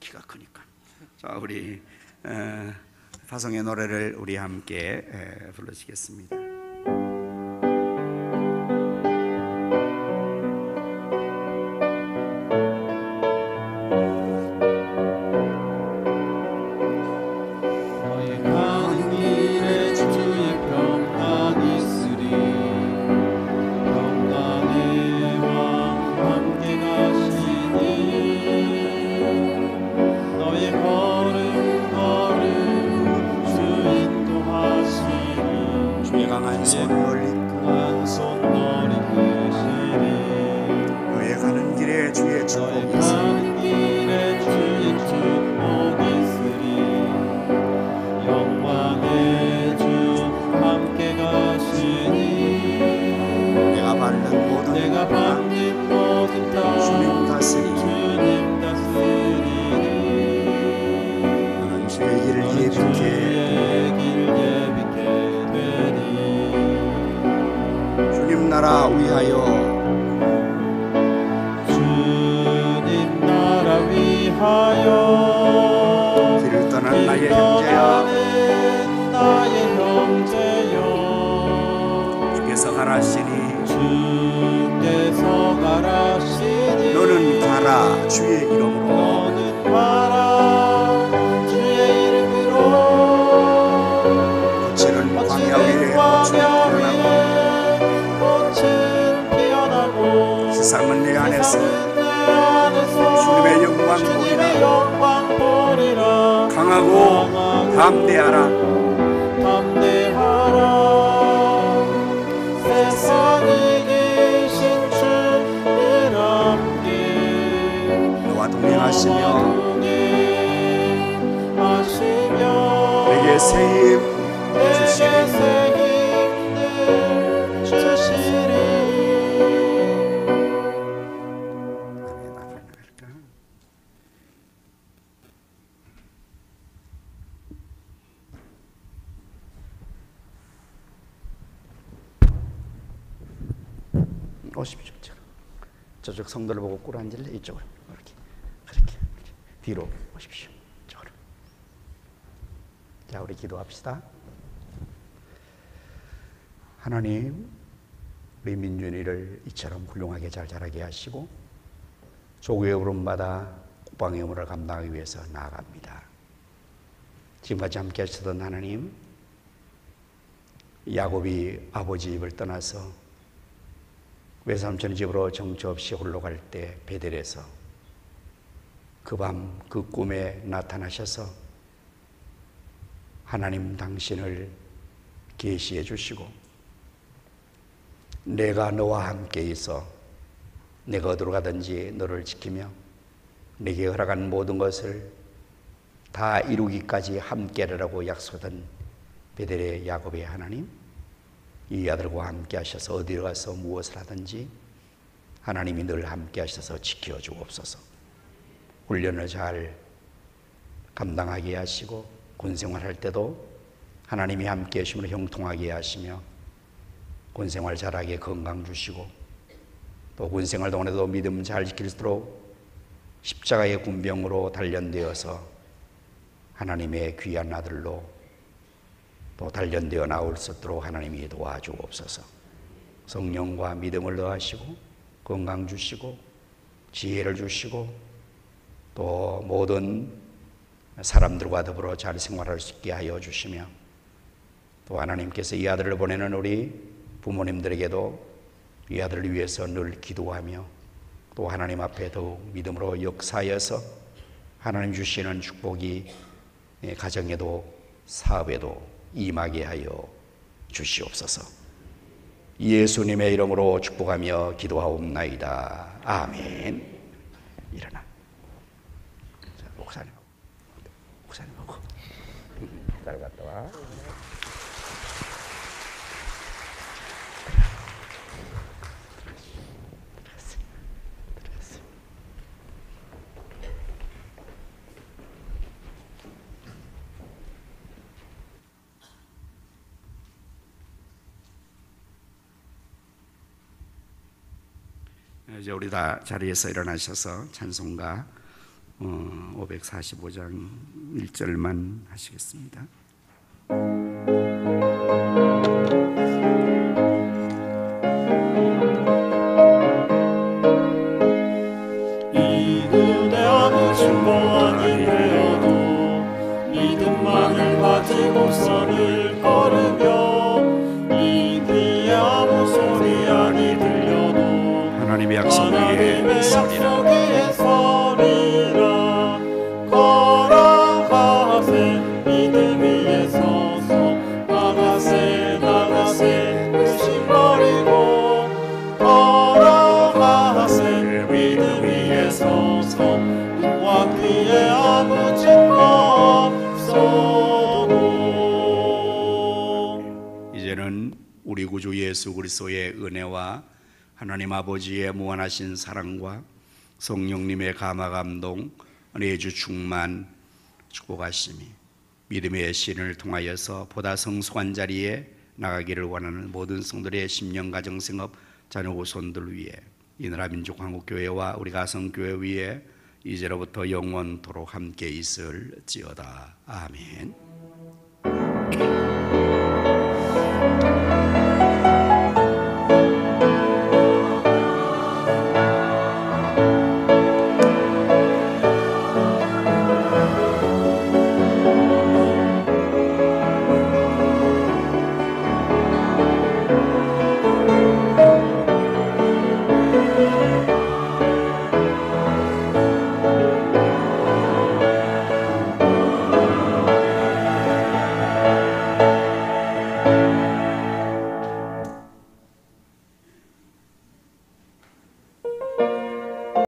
키가 크니까. 자, 우리 파송의 노래를 우리 함께 부르시겠습니다. 너의 가는 길에 주의 평안이 있으리. 평강의 왕 함께 가시니 너의 걸음 걸음 주 인도하시니 주의 강한 내가 밟는 모든 내가 땅 밟는 모든 땅 주님 다스리니 주님 다스리니 너는 주의 길을 너는 예비케 주의 길 예비케 되니 주님 나라 위하여 주님 나라 위하여 길을 떠난 나의 길 형제야 떠나는 나의 형제여 주께서 가라시니 주께서 가라시니 너는 가라 주의 이름으로 너는 가라 주의 이름으로 꽃은 광야 위에 꽃은 피어나고 세상은 내 안에서 세상은 내 안에서 주님의 영광 주님의 보리라. 영광 보리라 강하고 담대하라 담대하라 세상에 계신 주를 함께 너와 동행하시며 동행하시며 내게 새 힘 내게 주시니 새 힘을 주시리 오십시오. 저쪽 성도를 보고 꿇어 앉을래? 이쪽으로 그렇게 뒤로 오십시오. 이쪽으로. 자, 우리 기도합시다. 하나님, 우리 민준이를 이처럼 훌륭하게 잘 자라게 하시고 조국의 부름받아 국방의 의무를 감당하기 위해서 나아갑니다. 지금까지 함께 하시던 하나님, 야곱이 아버지 집을 떠나서 외삼촌의 집으로 정처 없이 홀로 갈 때 베델에서 그 밤 그 꿈에 나타나셔서 하나님 당신을 계시해 주시고 내가 너와 함께 있어 내가 어디로 가든지 너를 지키며 내게 허락한 모든 것을 다 이루기까지 함께하라고 약속한 베델의 야곱의 하나님, 이 아들과 함께 하셔서 어디로 가서 무엇을 하든지 하나님이 늘 함께 하셔서 지켜주옵소서. 훈련을 잘 감당하게 하시고 군생활할 때도 하나님이 함께 하심으로 형통하게 하시며 군생활 잘하게 건강 주시고 또 군생활 동안에도 믿음 잘 지킬 수 있도록 십자가의 군병으로 단련되어서 하나님의 귀한 아들로 또 단련되어 나올 수 있도록 하나님이 도와주옵소서. 성령과 믿음을 더하시고 건강 주시고 지혜를 주시고 또 모든 사람들과 더불어 잘 생활할 수 있게 하여 주시며 또 하나님께서 이 아들을 보내는 우리 부모님들에게도 이 아들을 위해서 늘 기도하며 또 하나님 앞에 더욱 믿음으로 역사하여서 하나님 주시는 축복이 가정에도 사업에도 임하게 하여 주시옵소서. 예수님의 이름으로 축복하며 기도하옵나이다. 아멘. 일어나. 자, 목사님하고 잘 갔다 와. 이제 우리 다 자리에서 일어나셔서 찬송가 545장 1절만 하시겠습니다. 이 눈에 아무 충고하니 되어도 믿음만을 가지고 선을 걸으며 이 귀에 아무 소리 아니 들려도 하나님의 약속 위에 서리라. 걸어가세 믿음 위에 서서 나가세 의심 버리고 걸어가세 믿음 위에 서서 눈과 귀에 아무 증거 없어도 이제는 우리 구주 예수 그리스도의 은혜와 하나님 아버지의 무한하신 사랑과 성령님의 감화 감동, 은혜주 충만 축복하심이 믿음의 신을 통하여서 보다 성숙한 자리에 나가기를 원하는 모든 성도들의 심령 가정 생업 자녀 후손들 위해 이 나라 민족 한국교회와 우리 가성교회 위에 이제로부터 영원토록 함께 있을지어다. 아멘.